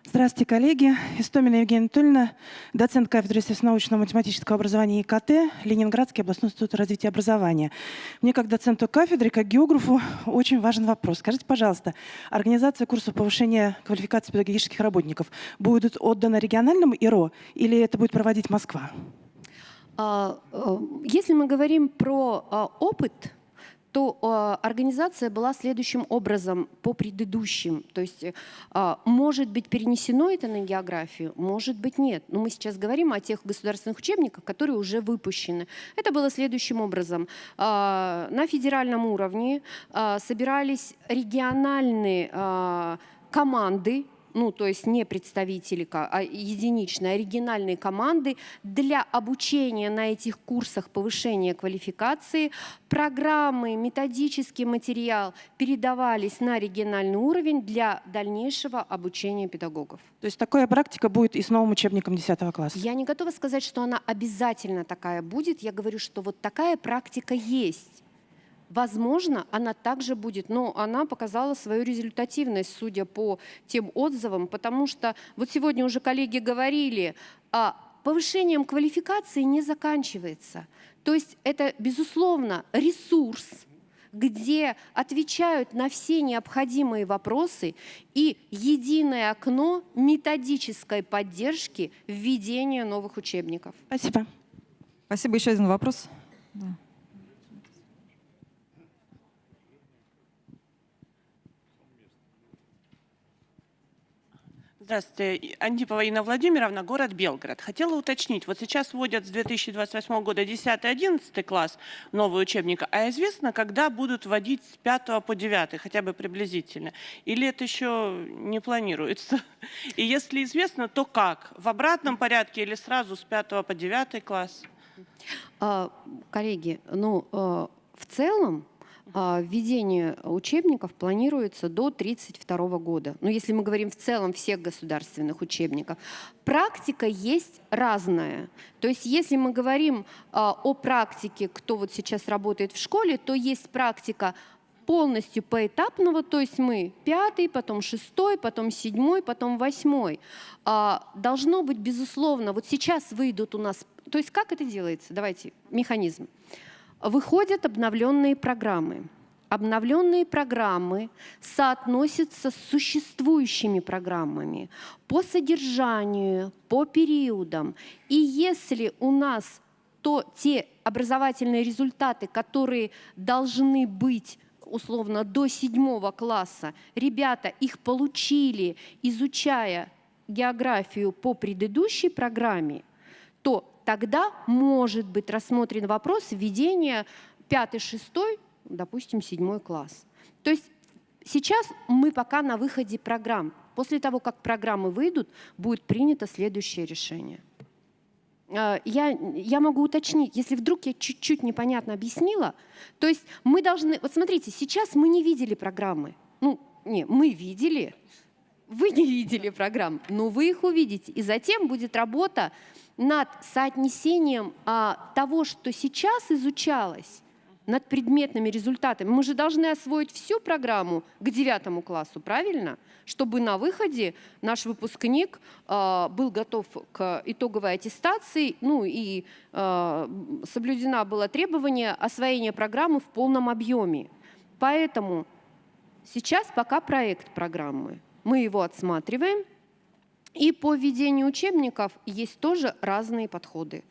Здравствуйте, коллеги. Истомина Евгения Анатольевна, доцент кафедры естественно-научного математического образования и ИКТ, Ленинградский областной институт развития образования. Мне как доценту кафедры, как географу, очень важен вопрос. Скажите, пожалуйста, организация курсов повышения квалификации педагогических работников будет отдана региональному ИРО или это будет проводить Москва? Если мы говорим про опыт, то организация была следующим образом по предыдущим. То есть может быть перенесено это на географию, может быть нет. Но мы сейчас говорим о тех государственных учебниках, которые уже выпущены. Это было следующим образом. На федеральном уровне собирались региональные команды, то есть не представители, а единичные, оригинальные команды для обучения на этих курсах повышения квалификации. Программы, методический материал передавались на региональный уровень для дальнейшего обучения педагогов. То есть такая практика будет и с новым учебником 10 класса? Я не готова сказать, что она обязательно такая будет. Я говорю, что вот такая практика есть. Возможно, она также будет, но она показала свою результативность, судя по тем отзывам, потому что вот сегодня уже коллеги говорили, повышением квалификации не заканчивается. То есть это, безусловно, ресурс, где отвечают на все необходимые вопросы и единое окно методической поддержки введения новых учебников. Спасибо. Спасибо. Еще один вопрос. Да. Здравствуйте, Антипова Инна Владимировна, город Белгород. Хотела уточнить, вот сейчас вводят с 2028 года 10-11 класс новый учебник, а известно, когда будут вводить с 5 по 9, хотя бы приблизительно? Или это еще не планируется? И если известно, то как? В обратном порядке или сразу с 5 по 9 класс? Коллеги, ну, в целом, введение учебников планируется до 1932 года. Ну, если мы говорим в целом всех государственных учебников. Практика есть разная. То есть если мы говорим о практике, кто вот сейчас работает в школе, то есть практика полностью поэтапного, то есть мы 5-й, потом 6-й, потом 7-й, потом 8-й. Должно быть, безусловно, вот сейчас выйдут у нас... То есть как это делается? Давайте, механизм. Выходят обновленные программы. Обновленные программы соотносятся с существующими программами по содержанию, по периодам. И если у нас те образовательные результаты, которые должны быть условно до 7 класса, ребята их получили, изучая географию по предыдущей программе, то тогда может быть рассмотрен вопрос введения 5-6, допустим, 7 класс. То есть сейчас мы пока на выходе программ. После того, как программы выйдут, будет принято следующее решение. Я могу уточнить, если вдруг я чуть-чуть непонятно объяснила, то есть мы должны... Вот смотрите, сейчас мы не видели программы. Ну, не, мы видели, вы не видели программ, но вы их увидите. И затем будет работа над соотнесением того, что сейчас изучалось, над предметными результатами. Мы же должны освоить всю программу к 9 классу, правильно? Чтобы на выходе наш выпускник был готов к итоговой аттестации, ну и соблюдено было требование освоения программы в полном объеме. Поэтому сейчас пока проект программы. Мы его отсматриваем. И по введению учебников есть тоже разные подходы.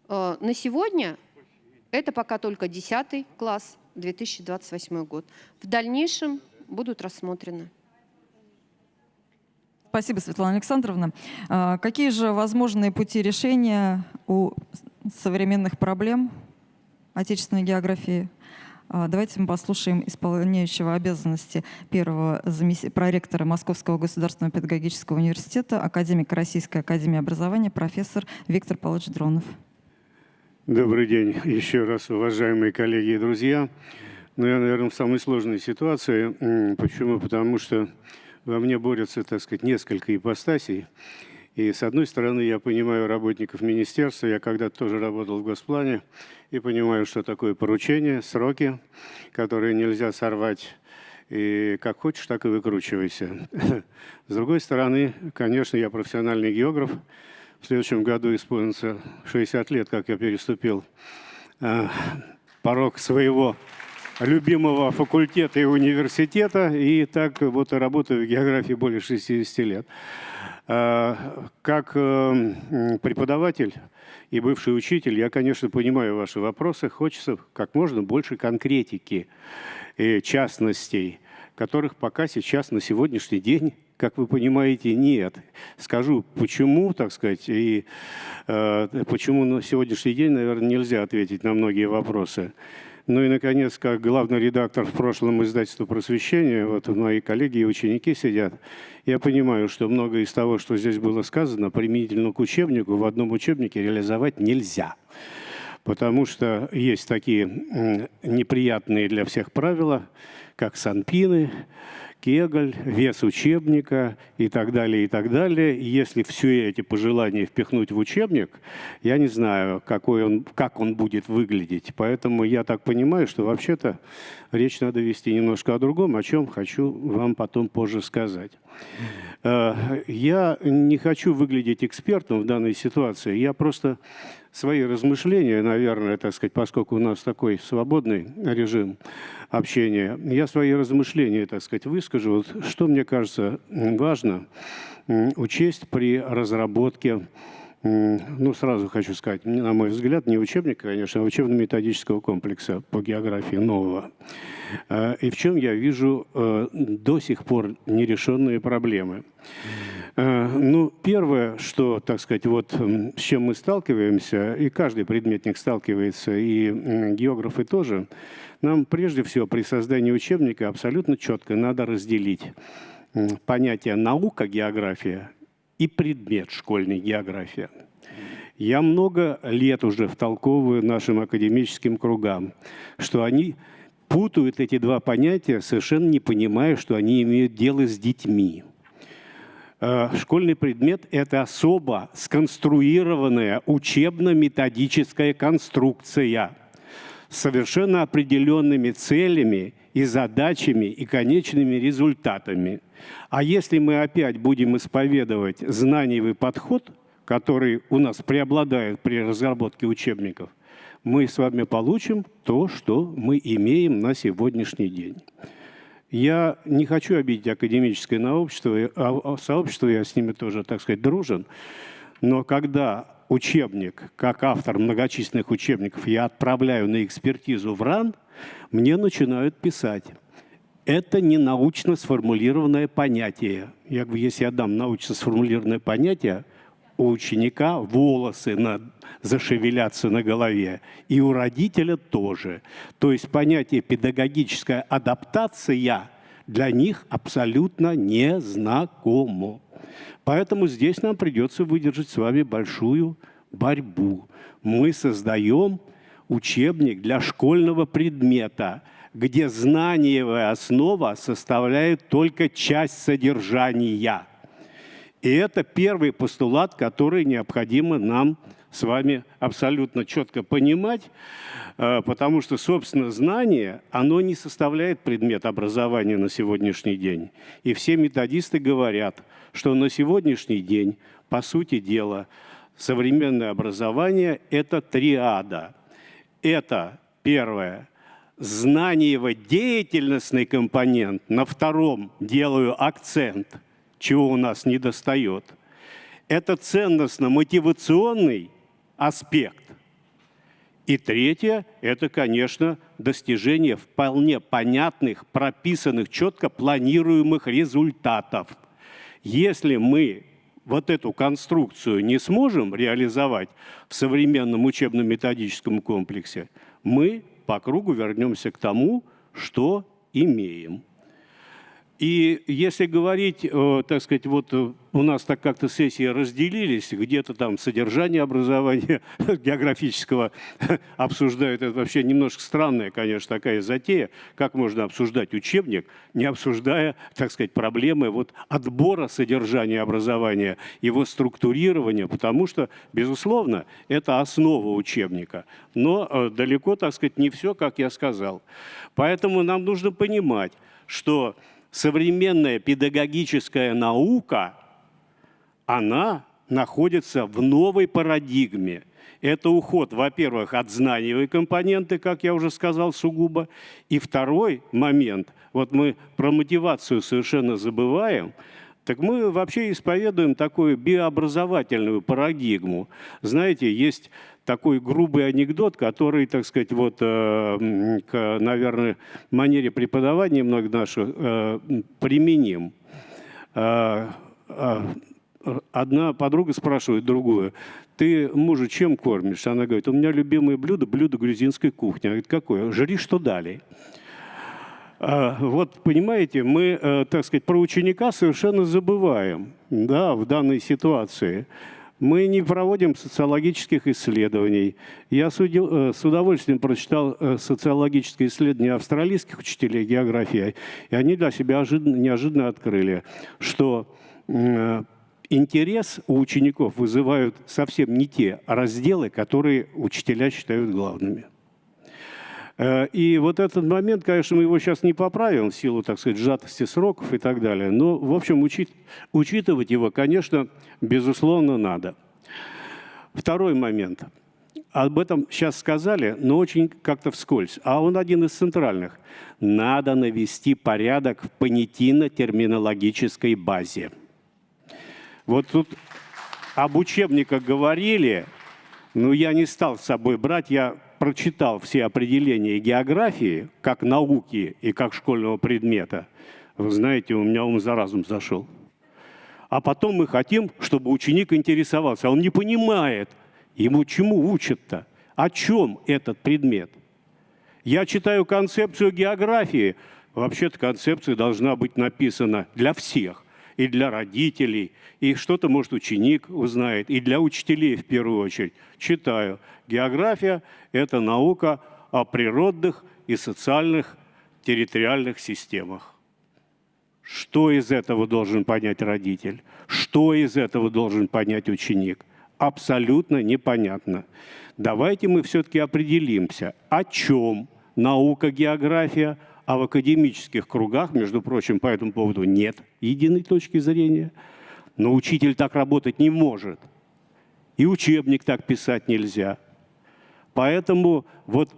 На сегодня это пока только 10 класс, 2028 год. В дальнейшем будут рассмотрены. Спасибо, Светлана Александровна. Какие же возможные пути решения у современных проблем отечественной географии? Давайте мы послушаем исполняющего обязанности первого проректора Московского государственного педагогического университета, академика Российской академии образования, профессор Виктор Павлович Дронов. Добрый день еще раз, уважаемые коллеги и друзья. Ну, я, наверное, в самой сложной ситуации. Почему? Потому что во мне борются, так сказать, несколько ипостасей. И с одной стороны, я понимаю работников министерства, я когда-то тоже работал в Госплане, и понимаю, что такое поручение, сроки, которые нельзя сорвать, и как хочешь, так и выкручивайся. С другой стороны, конечно, я профессиональный географ. В следующем году исполнится 60 лет, как я переступил порог своего любимого факультета и университета, и так вот работаю в географии более 60 лет. Как преподаватель и бывший учитель, я, конечно, понимаю ваши вопросы. Хочется как можно больше конкретики и частностей, которых пока сейчас на сегодняшний день, как вы понимаете, нет. Скажу, почему, так сказать, и почему на сегодняшний день, наверное, нельзя ответить на многие вопросы. Ну и, наконец, как главный редактор в прошлом издательства «Просвещение», вот мои коллеги и ученики сидят, я понимаю, что многое из того, что здесь было сказано, применительно к учебнику, в одном учебнике реализовать нельзя. Потому что есть такие неприятные для всех правила, как санпины, Кегль, вес учебника и так далее, и так далее. И если все эти пожелания впихнуть в учебник, я не знаю, как он будет выглядеть. Поэтому я так понимаю, что вообще-то речь надо вести немножко о другом, о чем хочу вам потом позже сказать. Я не хочу выглядеть экспертом в данной ситуации. Я просто свои размышления, наверное, так сказать, поскольку у нас такой свободный режим общения, я свои размышления, так сказать, выскажу. Вот что мне кажется важно учесть при разработке ну, сразу хочу сказать, на мой взгляд, не учебника, конечно, а учебно-методического комплекса по географии нового. И в чем я вижу до сих пор нерешенные проблемы. Ну, первое, что, так сказать, вот с чем мы сталкиваемся, и каждый предметник сталкивается, и географы тоже, нам прежде всего при создании учебника абсолютно четко надо разделить понятие наука география и предмет школьной география. Я много лет уже втолковываю нашим академическим кругам, что они путают эти два понятия, совершенно не понимая, что они имеют дело с детьми. Школьный предмет – это особо сконструированная учебно-методическая конструкция с совершенно определенными целями и задачами и конечными результатами. А если мы опять будем исповедовать знаниевый подход, который у нас преобладает при разработке учебников, мы с вами получим то, что мы имеем на сегодняшний день. Я не хочу обидеть академическое сообщество, я с ними тоже, так сказать, дружен, но когда учебник, как автор многочисленных учебников, я отправляю на экспертизу в РАН, мне начинают писать: это не научно сформулированное понятие. Я говорю, если я дам научно сформулированное понятие, у ученика волосы зашевелятся на голове, и у родителя тоже. То есть понятие педагогическая адаптация для них абсолютно не знакомо. Поэтому здесь нам придется выдержать с вами большую борьбу. Мы создаем учебник для школьного предмета, где знаниевая основа составляет только часть содержания. И это первый постулат, который необходимо нам с вами абсолютно четко понимать, потому что, собственно, знание, оно не составляет предмет образования на сегодняшний день. И все методисты говорят, что на сегодняшний день, по сути дела, современное образование – это триада. Это, первое, знаниево-деятельностный компонент, на втором делаю акцент, чего у нас недостает. Это ценностно-мотивационный аспект. И третье – это, конечно, достижение вполне понятных, прописанных, четко планируемых результатов. Если мы вот эту конструкцию не сможем реализовать в современном учебно-методическом комплексе, мы по кругу вернемся к тому, что имеем. И если говорить, так сказать, вот у нас так как-то сессии разделились, где-то там содержание образования географического обсуждают, это вообще немножко странная, конечно, такая затея, как можно обсуждать учебник, не обсуждая, так сказать, проблемы вот отбора содержания образования, его структурирования, потому что, безусловно, это основа учебника, но далеко, так сказать, не все, как я сказал. Поэтому нам нужно понимать, что современная педагогическая наука, она находится в новой парадигме. Это уход, во-первых, от знаниевой компоненты, как я уже сказал, сугубо. И второй момент, вот мы про мотивацию совершенно забываем, так мы вообще исповедуем такую биообразовательную парадигму. Знаете, есть такой грубый анекдот, который, так сказать, вот, наверное, манере преподавания многих наших применим. Одна подруга спрашивает другую: ты мужа чем кормишь? Она говорит: у меня любимое блюдо – блюдо грузинской кухни. Она говорит: какое? Жри, что дали. Вот, понимаете, мы, так сказать, про ученика совершенно забываем, да, в данной ситуации. Мы не проводим социологических исследований. Я с удовольствием прочитал социологические исследования австралийских учителей географии, и они для себя неожиданно открыли, что интерес у учеников вызывают совсем не те разделы, которые учителя считают главными. И вот этот момент, конечно, мы его сейчас не поправим в силу, так сказать, сжатости сроков и так далее. Но, в общем, учитывать его, конечно, безусловно, надо. Второй момент. Об этом сейчас сказали, но очень как-то вскользь. А он один из центральных. Надо навести порядок в понятийно-терминологической базе. Вот тут об учебниках говорили, но я не стал с собой брать, я прочитал все определения географии, как науки и как школьного предмета. Вы знаете, у меня ум за разум зашел. А потом мы хотим, чтобы ученик интересовался. А он не понимает, ему чему учат-то, о чем этот предмет. Я читаю концепцию географии. Вообще-то концепция должна быть написана для всех. И для родителей, и что-то, может, ученик узнает, и для учителей в первую очередь. Читаю. География – это наука о природных и социальных территориальных системах. Что из этого должен понять родитель? Что из этого должен понять ученик? Абсолютно непонятно. Давайте мы все-таки определимся, о чем наука география, а в академических кругах, между прочим, по этому поводу нет единой точки зрения. Но учитель так работать не может. И учебник так писать нельзя. Поэтому вот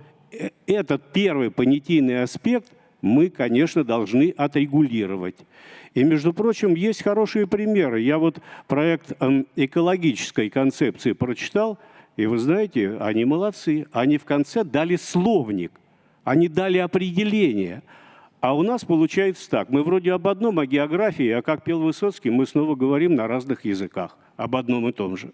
этот первый понятийный аспект мы, конечно, должны отрегулировать. И, между прочим, есть хорошие примеры. Я вот проект экологической концепции прочитал, и вы знаете, они молодцы. Они в конце дали словник. Они дали определение. А у нас получается так. Мы вроде об одном, о географии, а как пел Высоцкий, мы снова говорим на разных языках. Об одном и том же.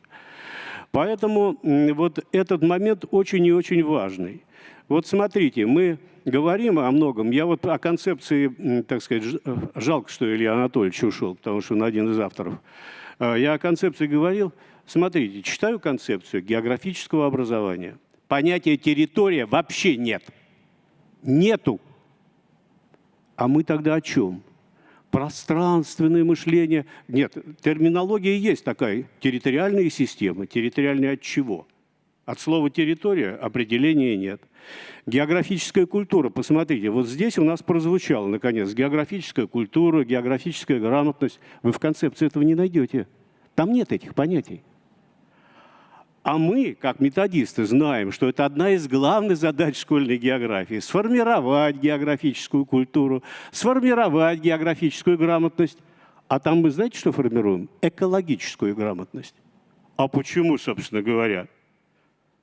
Поэтому вот этот момент очень и очень важный. Вот смотрите, мы говорим о многом. Я вот о концепции, так сказать, жалко, что Илья Анатольевич ушел, потому что он один из авторов. Я о концепции говорил. Смотрите, читаю концепцию географического образования. Понятия территория вообще нет. Нету. А мы тогда о чем? Пространственное мышление. Нет, терминология есть такая. Территориальные системы. Территориальные от чего? От слова «территория» определения нет. Географическая культура. Посмотрите, вот здесь у нас прозвучало, наконец, географическая культура, географическая грамотность. Вы в концепции этого не найдете. Там нет этих понятий. А мы, как методисты, знаем, что это одна из главных задач школьной географии – сформировать географическую культуру, сформировать географическую грамотность. А там мы, знаете, что формируем? Экологическую грамотность. А почему, собственно говоря?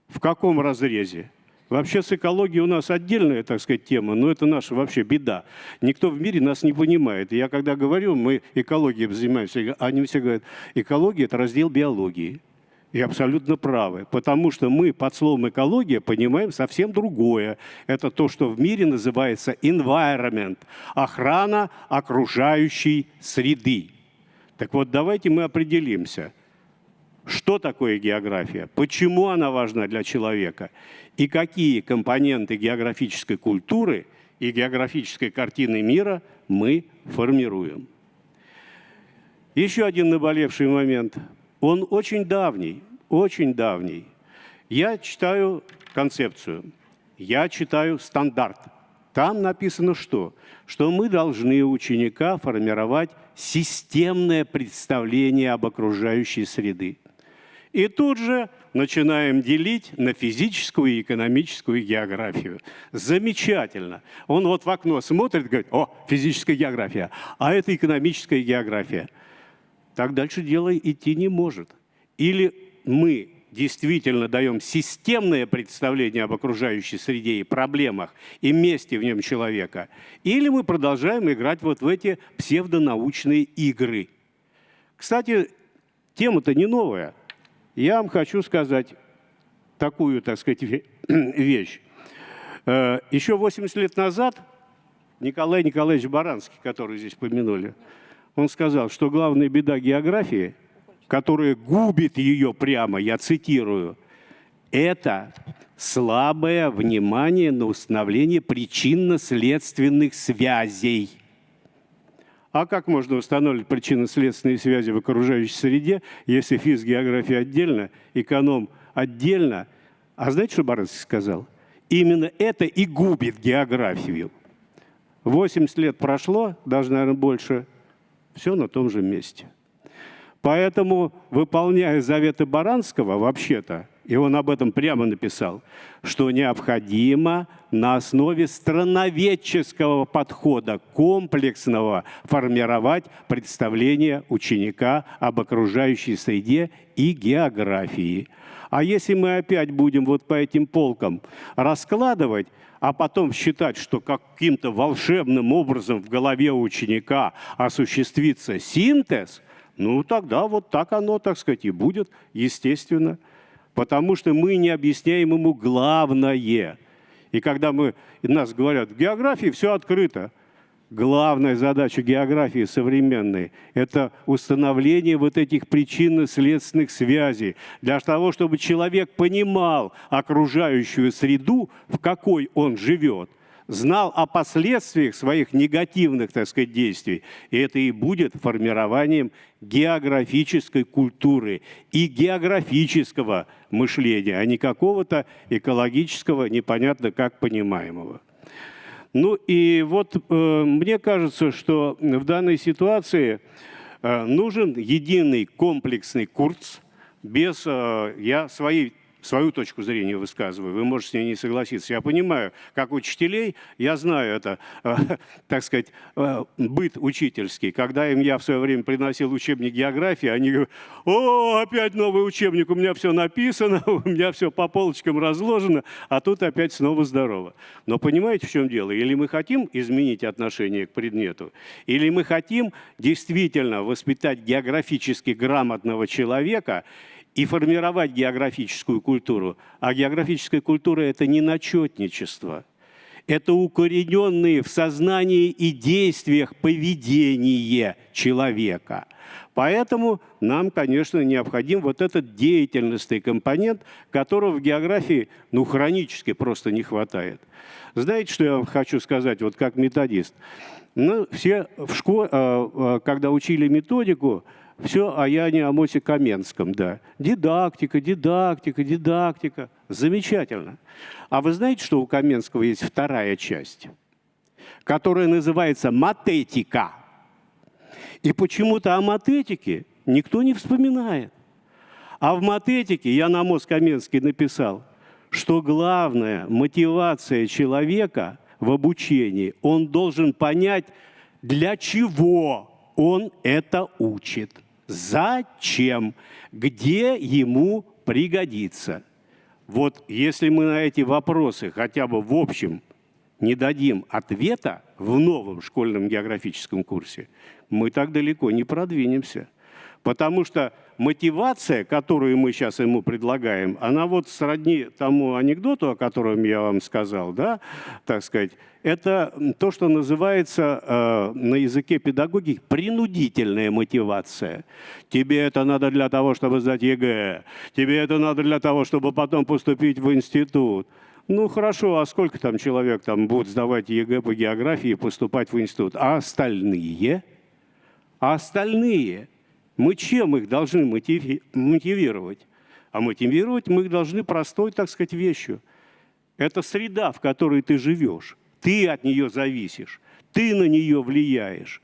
В каком разрезе? Вообще с экологией у нас отдельная, так сказать, тема, но это наша вообще беда. Никто в мире нас не понимает. И я когда говорю, мы экологией занимаемся, они все говорят, экология – это раздел биологии. И абсолютно правы, потому что мы под словом экология понимаем совсем другое. Это то, что в мире называется environment – охрана окружающей среды. Так вот, давайте мы определимся, что такое география, почему она важна для человека и какие компоненты географической культуры и географической картины мира мы формируем. Еще один наболевший момент. Он очень давний, очень давний. Я читаю концепцию, я читаю стандарт. Там написано что? Что мы должны у ученика формировать системное представление об окружающей среде. И тут же начинаем делить на физическую и экономическую географию. Замечательно. Он вот в окно смотрит и говорит, о, физическая география, а это экономическая география. Так дальше дело идти не может. Или мы действительно даем системное представление об окружающей среде и проблемах, и месте в нем человека, или мы продолжаем играть вот в эти псевдонаучные игры. Кстати, тема-то не новая. Я вам хочу сказать такую, так сказать, вещь. Еще 80 лет назад Николай Николаевич Баранский, который здесь помянули, он сказал, что главная беда географии, которая губит ее прямо, я цитирую, это слабое внимание на установление причинно-следственных связей. А как можно устанавливать причинно-следственные связи в окружающей среде, если физгеография отдельно, эконом отдельно? А знаете, что Баранский сказал? Именно это и губит географию. 80 лет прошло, даже, наверное, больше. Все на том же месте. Поэтому, выполняя заветы Баранского, вообще-то, и он об этом прямо написал, что необходимо на основе страноведческого подхода, комплексного, формировать представление ученика об окружающей среде и географии. А если мы опять будем вот по этим полкам раскладывать, а потом считать, что каким-то волшебным образом в голове ученика осуществится синтез, ну тогда вот так оно, так сказать, и будет, естественно. Потому что мы не объясняем ему главное. И когда нас говорят, в географии все открыто. Главная задача географии современной – это установление вот этих причинно-следственных связей. Для того, чтобы человек понимал окружающую среду, в какой он живет, знал о последствиях своих негативных, так сказать, действий. И это и будет формированием географической культуры и географического мышления, а не какого-то экологического, непонятно как понимаемого. Ну и вот мне кажется, что в данной ситуации нужен единый комплексный курс. Я свою точку зрения высказываю, вы можете с ней не согласиться. Я понимаю, как учителей, я знаю это, так сказать, быт учительский. Когда я в свое время приносил учебник географии, они говорят, о, опять новый учебник, у меня все написано, у меня все по полочкам разложено, а тут опять снова здорово. Но понимаете, в чем дело? Или мы хотим изменить отношение к предмету, или мы хотим действительно воспитать географически грамотного человека, и формировать географическую культуру. А географическая культура – это не начетничество. Это укорененные в сознании и действиях поведение человека. Поэтому нам, конечно, необходим вот этот деятельностный компонент, которого в географии, хронически просто не хватает. Знаете, что я вам хочу сказать, вот как методист? Все в школе, когда учили методику, все о Яне Амосе Каменском, да. Дидактика, дидактика, дидактика. Замечательно. А вы знаете, что у Каменского есть вторая часть, которая называется матетика? И почему-то о матетике никто не вспоминает. А в матетике Ян Амос Каменский написал, что главная мотивация человека в обучении, он должен понять, для чего он это учит. Зачем? Где ему пригодится? Вот если мы на эти вопросы хотя бы в общем не дадим ответа в новом школьном географическом курсе, мы так далеко не продвинемся. Потому что мотивация, которую мы сейчас ему предлагаем, она вот сродни тому анекдоту, о котором я вам сказал, да, так сказать, это то, что называется на языке педагогики принудительная мотивация. Тебе это надо для того, чтобы сдать ЕГЭ, тебе это надо для того, чтобы потом поступить в институт. Ну хорошо, а сколько там человек там будут сдавать ЕГЭ по географии и поступать в институт? А остальные? А остальные? Мы чем их должны мотивировать? А мотивировать мы их должны простой, так сказать, вещью. Это среда, в которой ты живешь. Ты от нее зависишь, ты на нее влияешь.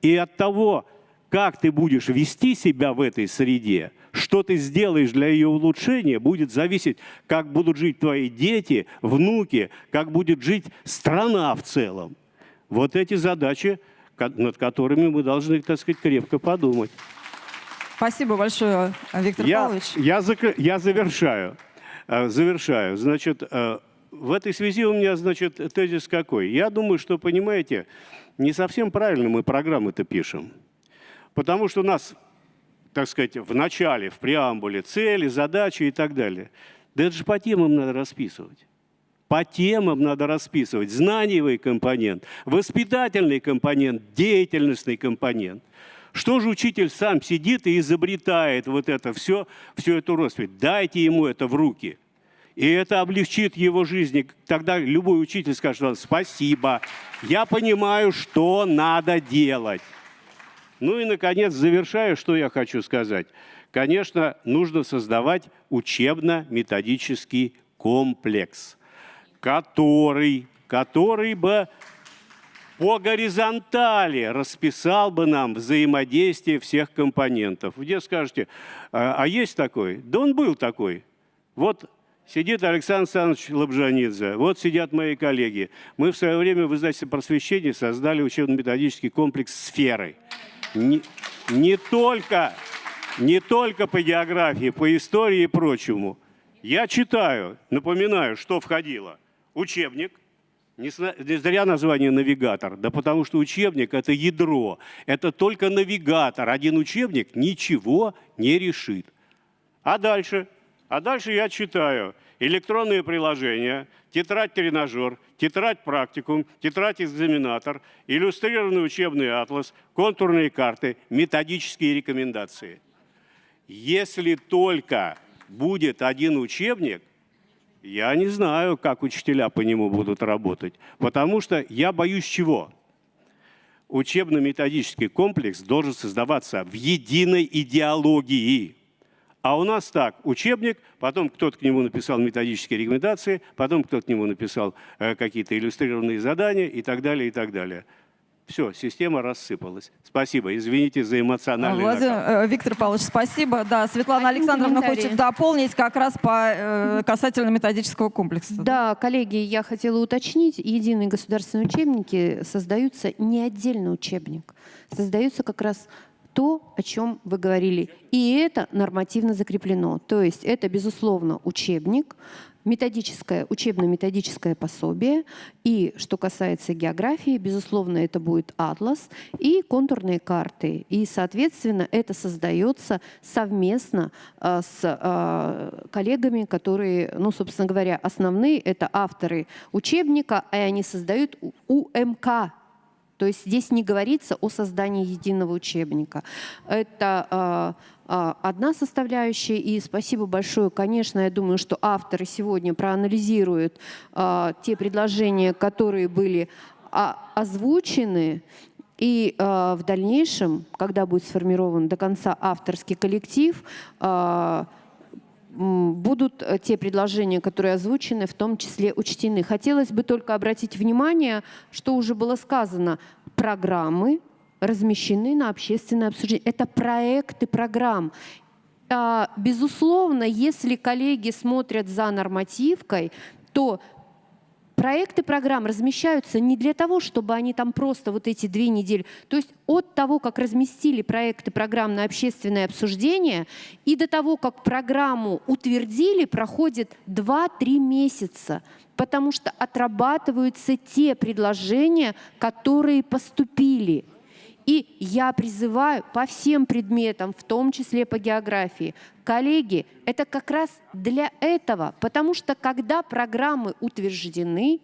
И от того, как ты будешь вести себя в этой среде, что ты сделаешь для ее улучшения, будет зависеть, как будут жить твои дети, внуки, как будет жить страна в целом. Вот эти задачи, над которыми мы должны, так сказать, крепко подумать. Спасибо большое, Виктор Павлович. Я завершаю. Значит, в этой связи у меня, значит, тезис какой? Я думаю, что, понимаете, не совсем правильно мы программы-то пишем. Потому что у нас, так сказать, в начале, в преамбуле цели, задачи и так далее. Да это же по темам надо расписывать. По темам надо расписывать. Знаниевый компонент, воспитательный компонент, деятельностный компонент. Что же учитель сам сидит и изобретает вот это всю эту роспись? Дайте ему это в руки. И это облегчит его жизнь. Тогда любой учитель скажет вам: спасибо, я понимаю, что надо делать. Ну и, наконец, завершаю, что я хочу сказать. Конечно, нужно создавать учебно-методический комплекс, который бы по горизонтали расписал бы нам взаимодействие всех компонентов. Где скажете, а есть такой? Да он был такой. Вот сидит Александр Александрович Лабжанидзе, вот сидят мои коллеги. Мы в свое время в издательстве «Просвещение» создали учебно-методический комплекс «Сферы». Не только по географии, по истории и прочему. Я читаю, напоминаю, что входило. Учебник, не зря название «Навигатор», да потому что учебник – это ядро, это только навигатор. Один учебник ничего не решит. А дальше я читаю электронные приложения, тетрадь-тренажер, тетрадь-практикум, тетрадь-экзаменатор, иллюстрированный учебный атлас, контурные карты, методические рекомендации. Если только будет один учебник, я не знаю, как учителя по нему будут работать, потому что я боюсь чего? Учебно-методический комплекс должен создаваться в единой идеологии. А у нас так, учебник, потом кто-то к нему написал методические рекомендации, потом кто-то к нему написал какие-то иллюстрированные задания и так далее, и так далее. Все, система рассыпалась. Спасибо, извините за эмоциональный накал. Виктор Павлович, спасибо. Да, Светлана Александровна хочет дополнить как раз по касательно методического комплекса. Да, коллеги, я хотела уточнить, единые государственные учебники создаются не отдельно учебник, создаются как раз то, о чем вы говорили. И это нормативно закреплено. То есть это, безусловно, учебник, учебно-методическое пособие. И что касается географии, безусловно, это будет атлас и контурные карты. И, соответственно, это создается совместно с коллегами, которые, ну, собственно говоря, основные — это авторы учебника, и они создают УМК. То есть здесь не говорится о создании единого учебника. Это одна составляющая. И спасибо большое. Конечно, я думаю, что авторы сегодня проанализируют те предложения, которые были озвучены. И в дальнейшем, когда будет сформирован до конца авторский коллектив, будут те предложения, которые озвучены, в том числе учтены. Хотелось бы только обратить внимание, что уже было сказано, программы размещены на общественное обсуждение. Это проекты программ. Безусловно, если коллеги смотрят за нормативкой, то проекты программ размещаются не для того, чтобы они там просто вот эти 2 недели. То есть от того, как разместили проекты программ на общественное обсуждение, и до того, как программу утвердили, проходит 2-3 месяца, потому что отрабатываются те предложения, которые поступили. И я призываю по всем предметам, в том числе по географии, коллеги, это как раз для этого, потому что когда программы утверждены,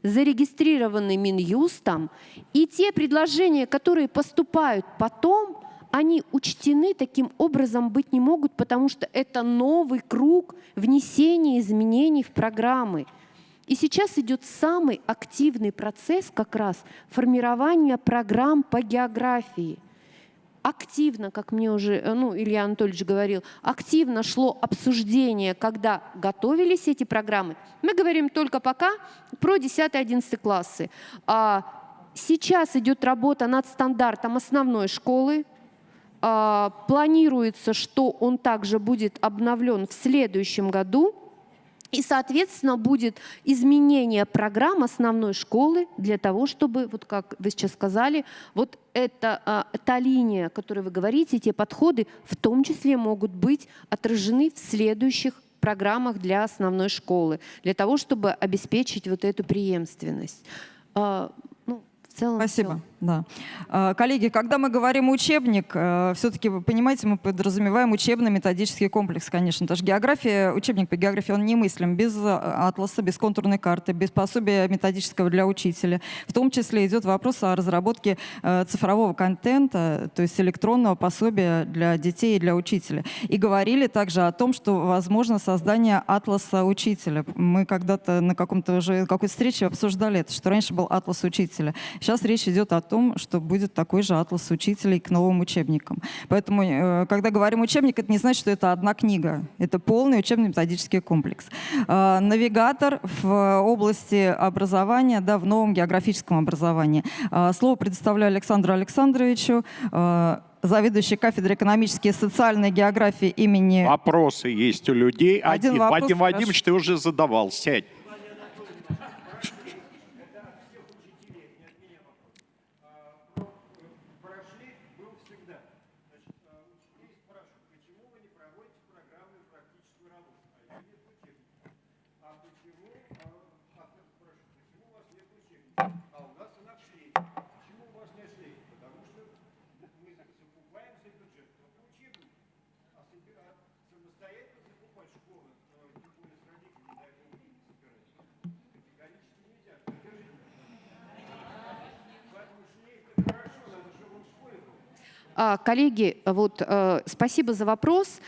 зарегистрированы Минюстом, и те предложения, которые поступают потом, они учтены таким образом быть не могут, потому что это новый круг внесения изменений в программы. И сейчас идет самый активный процесс как раз формирования программ по географии. Активно, как мне уже Илья Анатольевич говорил, активно шло обсуждение, когда готовились эти программы. Мы говорим только пока про 10-11 классы. Сейчас идет работа над стандартом основной школы. Планируется, что он также будет обновлен в следующем году. И, соответственно, будет изменение программ основной школы для того, чтобы, вот как вы сейчас сказали, вот та линия, о которой вы говорите, те подходы, в том числе могут быть отражены в следующих программах для основной школы, для того, чтобы обеспечить вот эту преемственность. В целом спасибо. Да. Коллеги, когда мы говорим учебник, все-таки, вы понимаете, мы подразумеваем учебно-методический комплекс, конечно. Даже география, учебник по географии, он немыслим без атласа, без контурной карты, без пособия методического для учителя. В том числе идет вопрос о разработке цифрового контента, то есть электронного пособия для детей и для учителя. И говорили также о том, что возможно создание атласа учителя. Мы когда-то на какой-то встрече обсуждали это, что раньше был атлас учителя. Сейчас речь идет о том, что будет такой же атлас учителей к новым учебникам. Поэтому, когда говорим учебник, это не значит, что это одна книга. Это полный учебно-методический комплекс. Навигатор в области образования, да, в новом географическом образовании. Слово предоставляю Александру Александровичу. заведующий кафедрой экономической и социальной географии имени... Вопросы есть у людей. Один вопрос, Вадим Вадимович, ты уже задавал. Сядь. Коллеги, вот спасибо за вопрос.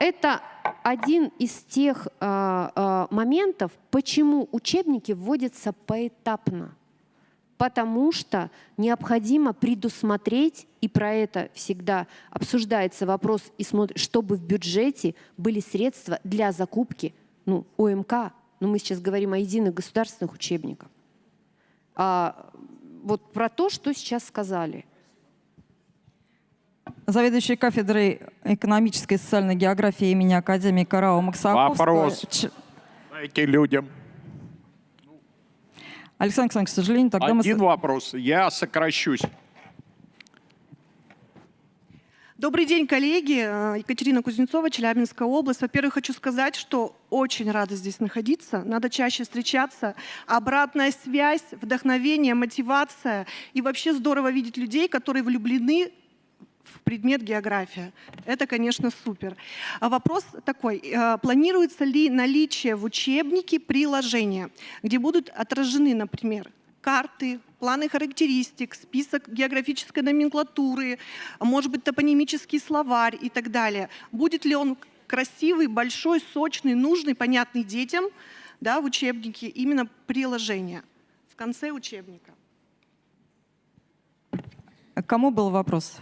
Это один из тех моментов, почему учебники вводятся поэтапно. Потому что необходимо предусмотреть, и про это всегда обсуждается вопрос, и смотрит, чтобы в бюджете были средства для закупки ОМК. Мы сейчас говорим о единых государственных учебниках. Вот про то, что сейчас сказали. Заведующий кафедрой экономической и социальной географии имени академика РАО Максаковского. Вопрос. Дайте людям. Александр Александрович, к сожалению, тогда Один вопрос. Я сокращусь. Добрый день, коллеги. Екатерина Кузнецова, Челябинская область. Во-первых, хочу сказать, что очень рада здесь находиться. Надо чаще встречаться. Обратная связь, вдохновение, мотивация. И вообще здорово видеть людей, которые влюблены в предмет география. Это, конечно, супер. А вопрос такой. Планируется ли наличие в учебнике приложения, где будут отражены, например, карты, планы характеристик, список географической номенклатуры, может быть, топонимический словарь и так далее? Будет ли он красивый, большой, сочный, нужный, понятный детям, да, в учебнике, именно приложение в конце учебника? Кому был вопрос?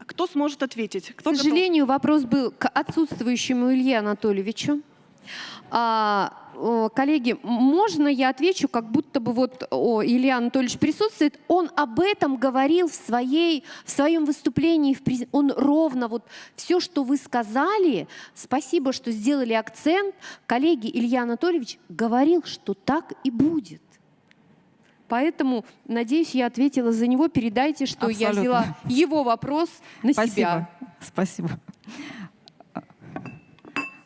Кто сможет ответить? К сожалению, вопрос был к отсутствующему Илье Анатольевичу. Коллеги, можно я отвечу, как будто бы вот Илья Анатольевич присутствует? Он об этом говорил в своем выступлении. Он ровно вот все, что вы сказали, спасибо, что сделали акцент. Коллеги, Илья Анатольевич говорил, что так и будет. Поэтому, надеюсь, я ответила за него. Передайте, что Абсолютно. я взяла его вопрос на себя. Спасибо.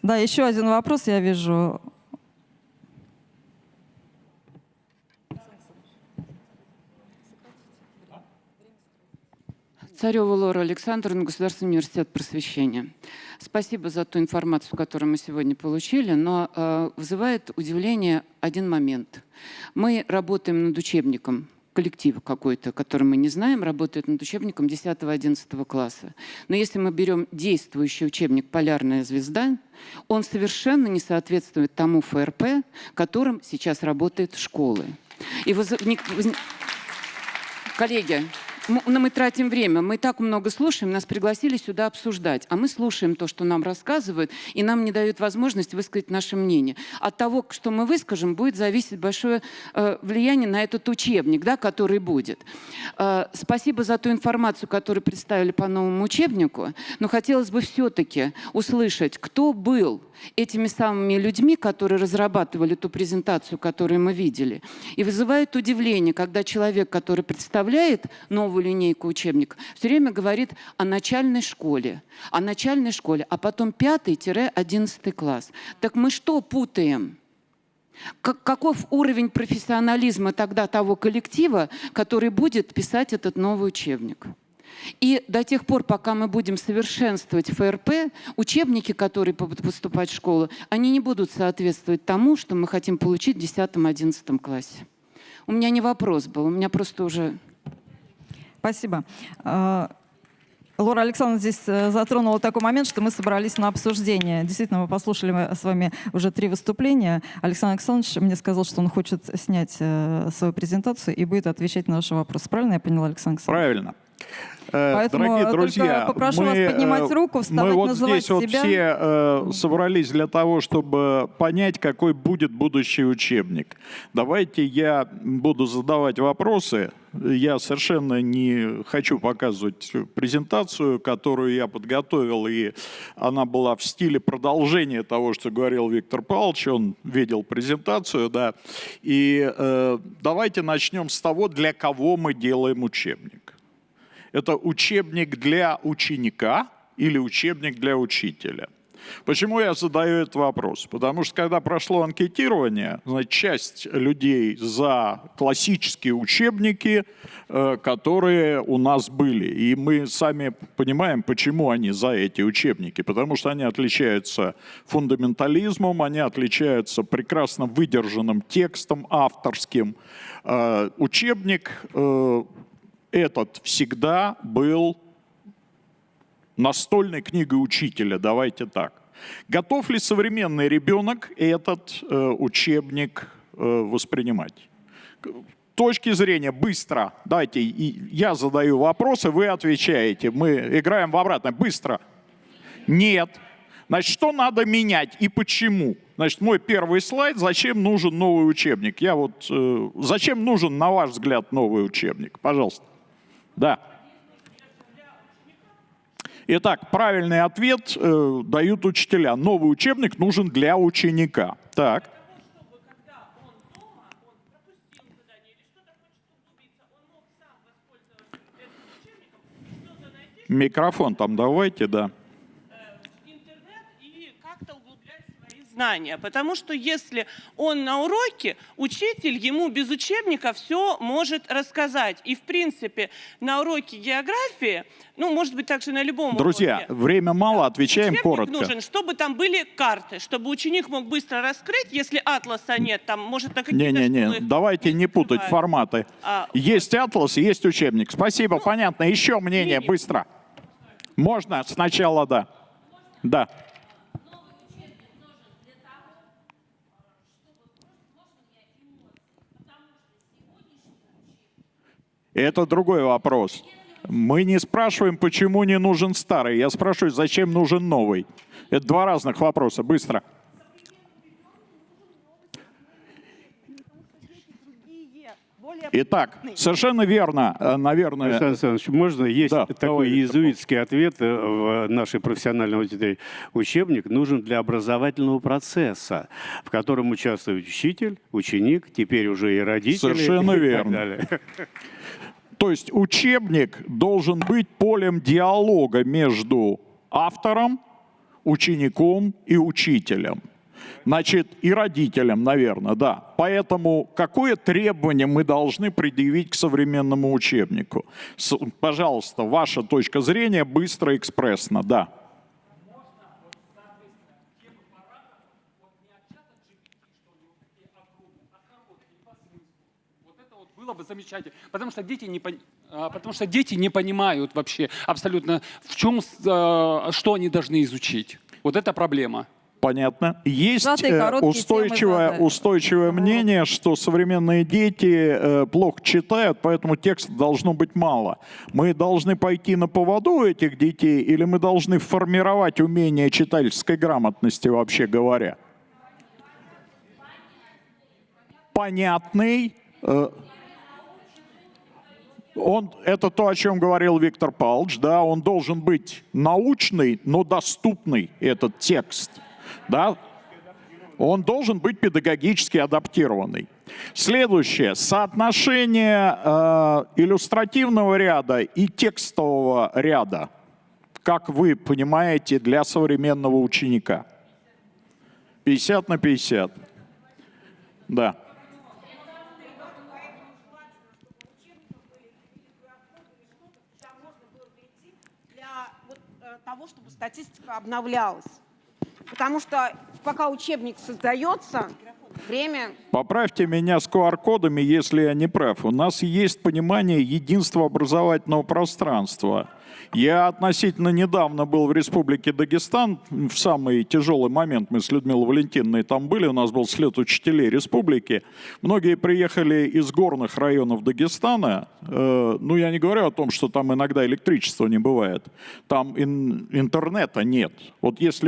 Да, еще один вопрос я вижу. Царева Лора Александровна, Государственный университет просвещения. Спасибо за ту информацию, которую мы сегодня получили, но вызывает удивление один момент. Мы работаем над учебником, коллектив какой-то, который мы не знаем, работает над учебником 10-11 класса. Но если мы берем действующий учебник «Полярная звезда», он совершенно не соответствует тому ФРП, которым сейчас работают школы. И коллеги, мы тратим время, мы так много слушаем, нас пригласили сюда обсуждать, а мы слушаем то, что нам рассказывают, и нам не дают возможность высказать наше мнение. От того, что мы выскажем, будет зависеть большое влияние на этот учебник, да, который будет. Спасибо за ту информацию, которую представили по новому учебнику, но хотелось бы все-таки услышать, кто был этими самыми людьми, которые разрабатывали ту презентацию, которую мы видели. И вызывает удивление, когда человек, который представляет новую линейку учебника, все время говорит о начальной школе, а потом 5-11 класс. Так мы что путаем? Каков уровень профессионализма тогда того коллектива, который будет писать этот новый учебник? И до тех пор, пока мы будем совершенствовать ФРП, учебники, которые будут поступать в школу, они не будут соответствовать тому, что мы хотим получить в 10-11 классе. У меня не вопрос был, у меня просто уже... Спасибо. Лора Александровна здесь затронула такой момент, что мы собрались на обсуждение. Действительно, мы послушали с вами уже 3 выступления. Александр Александрович мне сказал, что он хочет снять свою презентацию и будет отвечать на наши вопросы. Правильно я поняла, Александр Александрович? Правильно. Поэтому Дорогие только друзья, попрошу вас поднимать руку, вставать, мы вот называть здесь вот себя. все собрались для того, чтобы понять, какой будет будущий учебник. Давайте я буду задавать вопросы. Я совершенно не хочу показывать презентацию, которую я подготовил, и она была в стиле продолжения того, что говорил Виктор Павлович. Он видел презентацию, да. И давайте начнем с того, для кого мы делаем учебник. Это учебник для ученика или учебник для учителя? Почему я задаю этот вопрос? Потому что когда прошло анкетирование, значит, часть людей за классические учебники, которые у нас были. И мы сами понимаем, почему они за эти учебники. Потому что они отличаются фундаментализмом, они отличаются прекрасно выдержанным текстом авторским. Учебник этот всегда был настольной книгой учителя, давайте так. Готов ли современный ребенок этот учебник воспринимать? Точки зрения, быстро. Давайте, я задаю вопросы, вы отвечаете. Мы играем в обратное. Быстро. Нет. Значит, что надо менять и почему? Значит, мой первый слайд, зачем нужен новый учебник? Зачем нужен, на ваш взгляд, новый учебник? Пожалуйста. Да. Итак, правильный ответ дают учителя. Новый учебник нужен для ученика. Так. Микрофон там давайте, да. Знания, потому что если он на уроке, учитель ему без учебника все может рассказать. И в принципе на уроке географии, ну может быть также на любом Друзья, уроке, время мало, отвечаем учебник коротко. нужен, чтобы там были карты, чтобы ученик мог быстро раскрыть, если атласа нет, там может на какие-то Не-не-не, давайте не путать форматы. Есть атлас, есть учебник. Спасибо, понятно. Еще мнение, быстро. Можно сначала, да. Да. Это другой вопрос. Мы не спрашиваем, почему не нужен старый. Я спрашиваю, зачем нужен новый. Это два разных вопроса. Быстро. Итак, совершенно верно, наверное. Александр Александрович, можно? Есть такой иезуитский ответ в нашей профессиональной аудитории. Учебник нужен для образовательного процесса, в котором участвует учитель, ученик, теперь уже и родители. Совершенно и верно. Так далее. То есть учебник должен быть полем диалога между автором, учеником и учителем. Значит, и родителям, наверное, да. Поэтому какое требование мы должны предъявить к современному учебнику? Пожалуйста, ваша точка зрения быстро, экспрессно, да. Было бы замечательно, потому что дети не понимают вообще абсолютно, в чем, что они должны изучить. Вот это проблема. Понятно. Есть устойчивое мнение, что современные дети плохо читают, поэтому текста должно быть мало. Мы должны пойти на поводу у этих детей или мы должны формировать умение читательской грамотности, вообще говоря? Понятный. Это то, о чем говорил Виктор Павлович. Да, он должен быть научный, но доступный, этот текст. Да? Он должен быть педагогически адаптированный. Следующее. Соотношение иллюстративного ряда и текстового ряда. Как вы понимаете, для современного ученика? 50 на 50. Да. Того, чтобы статистика обновлялась. Потому что пока учебник создается, время... Поправьте меня с QR-кодами, если я не прав. У нас есть понимание единства образовательного пространства. Я относительно недавно был в Республике Дагестан. В самый тяжелый момент мы с Людмилой Валентиновной там были. У нас был слет учителей республики. Многие приехали из горных районов Дагестана. Ну, я не говорю о том, что там иногда электричества не бывает. Там интернета нет. Вот если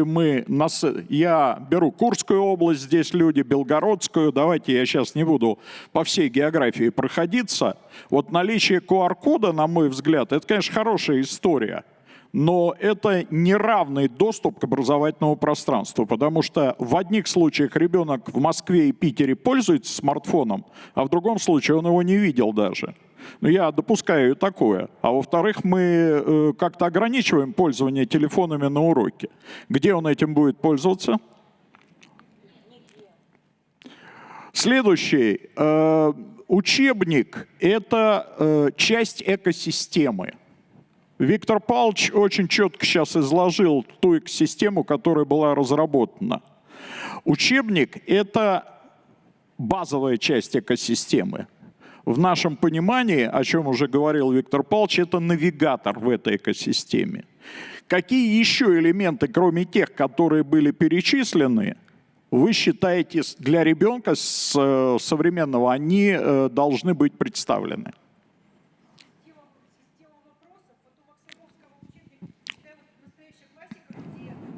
я беру Курскую область, здесь люди, Белгородскую. Давайте я сейчас не буду по всей географии проходиться. Вот наличие QR-кода, на мой взгляд, это, конечно, хорошая история, но это неравный доступ к образовательному пространству, потому что в одних случаях ребенок в Москве и Питере пользуется смартфоном, а в другом случае он его не видел даже. Но я допускаю и такое. А во-вторых, мы как-то ограничиваем пользование телефонами на уроке. Где он этим будет пользоваться? Следующий. Учебник – это часть экосистемы. Виктор Павлович очень четко сейчас изложил ту экосистему, которая была разработана. Учебник – это базовая часть экосистемы. В нашем понимании, о чем уже говорил Виктор Павлович, это навигатор в этой экосистеме. Какие еще элементы, кроме тех, которые были перечислены, вы считаете, для ребенка современного они должны быть представлены?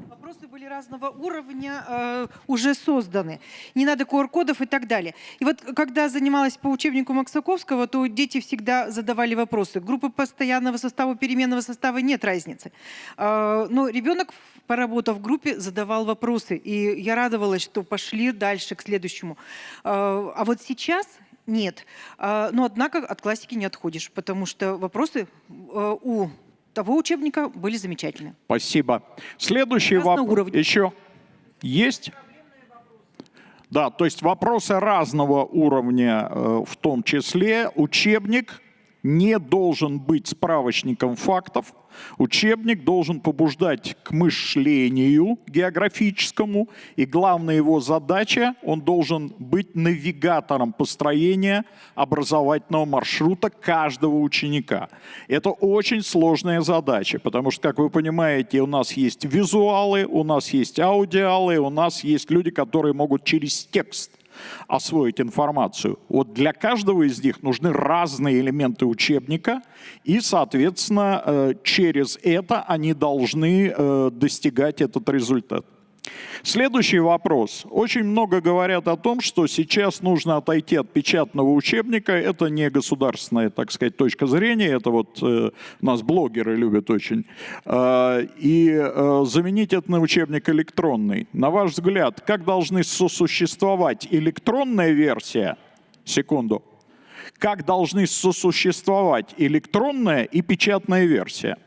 Вопросы были разного уровня, уже созданы. Не надо QR-кодов и так далее. И вот когда занималась по учебнику Максаковского, то дети всегда задавали вопросы. Группы постоянного состава, переменного состава нет разницы. Но ребенок, поработав в группе, задавал вопросы. И я радовалась, что пошли дальше к следующему. А вот сейчас нет. Но однако от классики не отходишь, потому что вопросы у того учебника были замечательные. Спасибо. Следующий вопрос. Еще есть? Да, то есть вопросы разного уровня, в том числе. Учебник не должен быть справочником фактов. Учебник должен побуждать к мышлению географическому. И главная его задача, он должен быть навигатором построения образовательного маршрута каждого ученика. Это очень сложная задача, потому что, как вы понимаете, у нас есть визуалы, у нас есть аудиалы, у нас есть люди, которые могут через текст освоить информацию. Вот для каждого из них нужны разные элементы учебника, и, соответственно, через это они должны достигать этот результат. Следующий вопрос. Очень много говорят о том, что сейчас нужно отойти от печатного учебника. Это не государственная, так сказать, точка зрения. Это вот нас блогеры любят очень. И заменить это на учебник электронный. На ваш взгляд, как должны сосуществовать электронная версия? Секунду. Как должны сосуществовать электронная и печатная версия?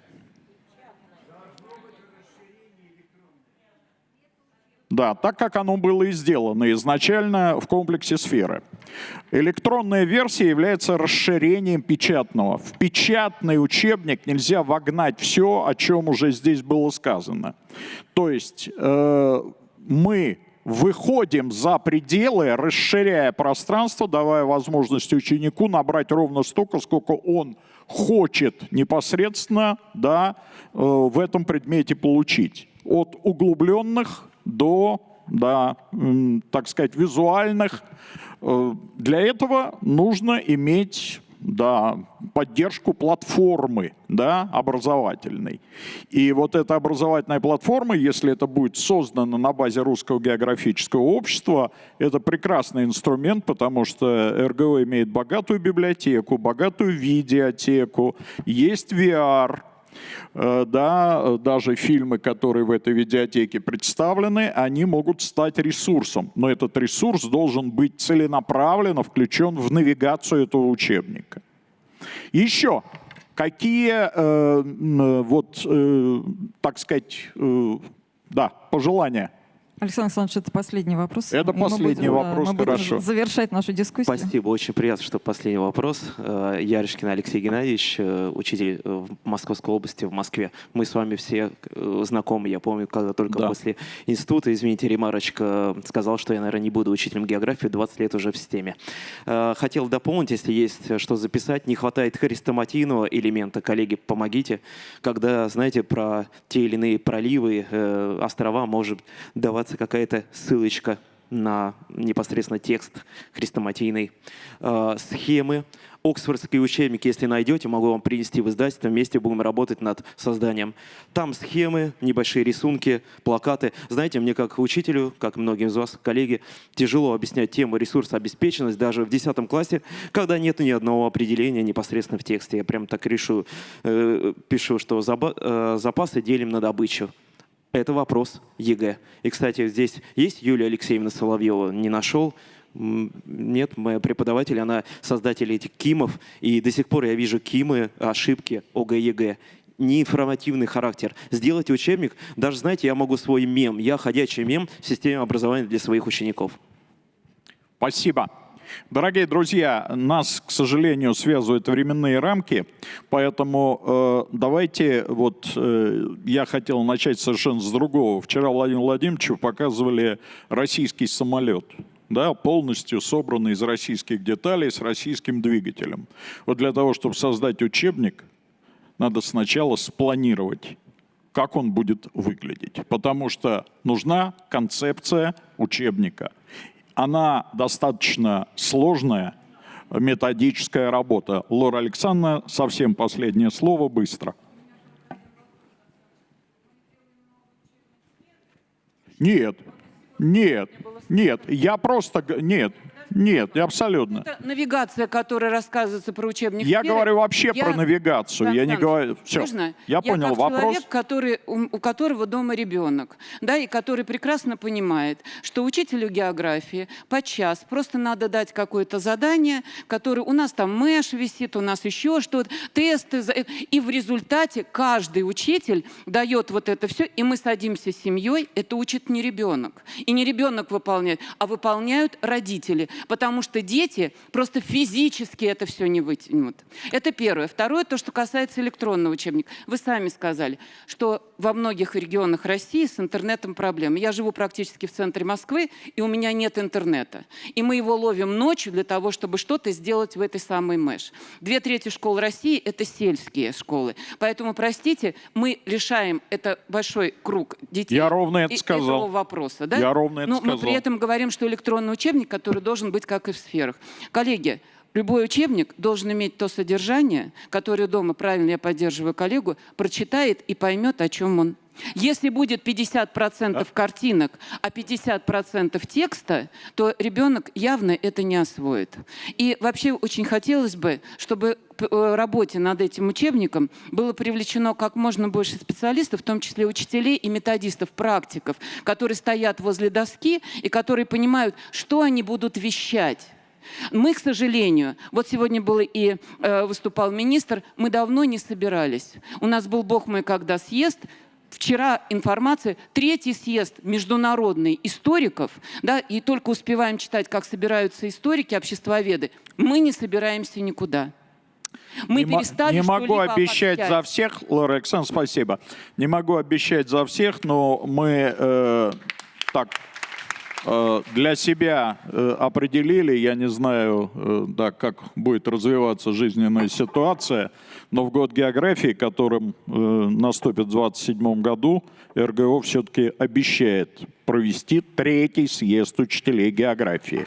Да, так как оно было и сделано изначально в комплексе сферы. Электронная версия является расширением печатного. В печатный учебник нельзя вогнать все, о чем уже здесь было сказано. То есть мы выходим за пределы, расширяя пространство, давая возможность ученику набрать ровно столько, сколько он хочет непосредственно, да, в этом предмете получить. От углубленных до, да, так сказать, визуальных. Для этого нужно иметь, да, поддержку платформы, да, образовательной. И вот эта образовательная платформа, если это будет создано на базе Русского географического общества, это прекрасный инструмент, потому что РГО имеет богатую библиотеку, богатую видеотеку, есть VR. Да, даже фильмы, которые в этой видеотеке представлены, они могут стать ресурсом. Но этот ресурс должен быть целенаправленно включен в навигацию этого учебника. Еще какие, так сказать, да, пожелания? Александр Александрович, это последний вопрос. Это последний вопрос, мы будем хорошо. завершать нашу дискуссию. Спасибо, очень приятно, что последний вопрос. Ярышкин Алексей Геннадьевич, учитель в Московской области, в Москве. Мы с вами все знакомы, я помню, когда только после института, извините, ремарочка, сказал, что я, наверное, не буду учителем географии, 20 лет уже в системе. Хотел дополнить, если есть что записать, не хватает хрестоматийного элемента, коллеги, помогите, когда, знаете, про те или иные проливы, острова может даваться какая-то ссылочка на непосредственно текст хрестоматийный. Схемы. Оксфордский учебник, если найдете, могу вам принести в издательство. Вместе будем работать над созданием. Там схемы, небольшие рисунки, плакаты. Знаете, мне как учителю, как многим из вас, коллеги, тяжело объяснять тему ресурсообеспеченность даже в 10 классе, когда нет ни одного определения непосредственно в тексте. Я прям так пишу, что запасы делим на добычу. Это вопрос ЕГЭ. И, кстати, здесь есть Юлия Алексеевна Соловьева, не нашел. Нет, моя преподаватель, она создатель этих КИМов, и до сих пор я вижу КИМы, ошибки, ОГЭ, ЕГЭ. Неинформативный характер. Сделайте учебник, даже, знаете, я могу свой мем, я ходячий мем в системе образования для своих учеников. Спасибо. Дорогие друзья, нас, к сожалению, связывают временные рамки, поэтому давайте, я хотел начать совершенно с другого. Вчера Владимиру Владимировичу показывали российский самолет. Да, полностью собранный из российских деталей, с российским двигателем. Вот для того, чтобы создать учебник, надо сначала спланировать, как он будет выглядеть. Потому что нужна концепция учебника. Она достаточно сложная, методическая работа. Лора Александровна, совсем последнее слово, быстро. Нет. Нет, нет, я просто... Нет, абсолютно. Это навигация, которая рассказывается про учебник. Я говорю вообще про навигацию. Я не говорю... Все, я понял вопрос. Человек, у которого дома ребенок, да, и который прекрасно понимает, что учителю географии подчас просто надо дать какое-то задание, которое у нас там мэш висит, у нас еще что-то, тесты, и в результате каждый учитель дает вот это все, и мы садимся с семьей, это учит не ребенок. И не ребенок выполняет, а выполняют родители. Потому что дети просто физически это все не вытянут. Это первое. Второе, то, что касается электронного учебника. Вы сами сказали, что во многих регионах России с интернетом проблемы. Я живу практически в центре Москвы, и у меня нет интернета. И мы его ловим ночью для того, чтобы что-то сделать в этой самой МЭШ. 2/3 школ России – это сельские школы. Поэтому, простите, мы решаем это большой круг детей. Я ровно это сказал. Этого вопроса. Да? Я ровно это сказал. Но мы при этом говорим, что электронный учебник, который должен быть как и в сферах. Коллеги, любой учебник должен иметь то содержание, которое дома, правильно я поддерживаю коллегу, прочитает и поймет, о чем он. Если будет 50% картинок, а 50% текста, то ребенок явно это не освоит. И вообще очень хотелось бы, чтобы к работе над этим учебником было привлечено как можно больше специалистов, в том числе учителей и методистов, практиков, которые стоят возле доски и которые понимают, что они будут вещать. Мы, к сожалению, вот сегодня был и выступал министр, мы давно не собирались. У нас был, бог мой, когда съезд. Вчера информация, 3-й съезд международный историков, да, и только успеваем читать, как собираются историки, обществоведы. Мы не собираемся никуда. Мы перестали не могу обещать за всех, Лора Александровна, спасибо. Не могу обещать за всех, но мы для себя определили, я не знаю, как будет развиваться жизненная ситуация, но в год географии, которым наступит в 2027 году, РГО все-таки обещает провести 3-й съезд учителей географии.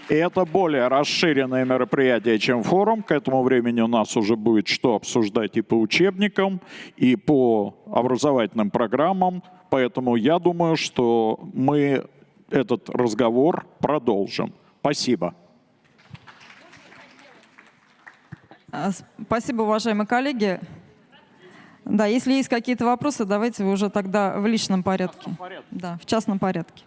И это более расширенное мероприятие, чем форум. К этому времени у нас уже будет что обсуждать и по учебникам, и по образовательным программам. Поэтому я думаю, что мы этот разговор продолжим. Спасибо. Спасибо, уважаемые коллеги. Да, если есть какие-то вопросы, давайте вы уже тогда в личном порядке. Да, в частном порядке.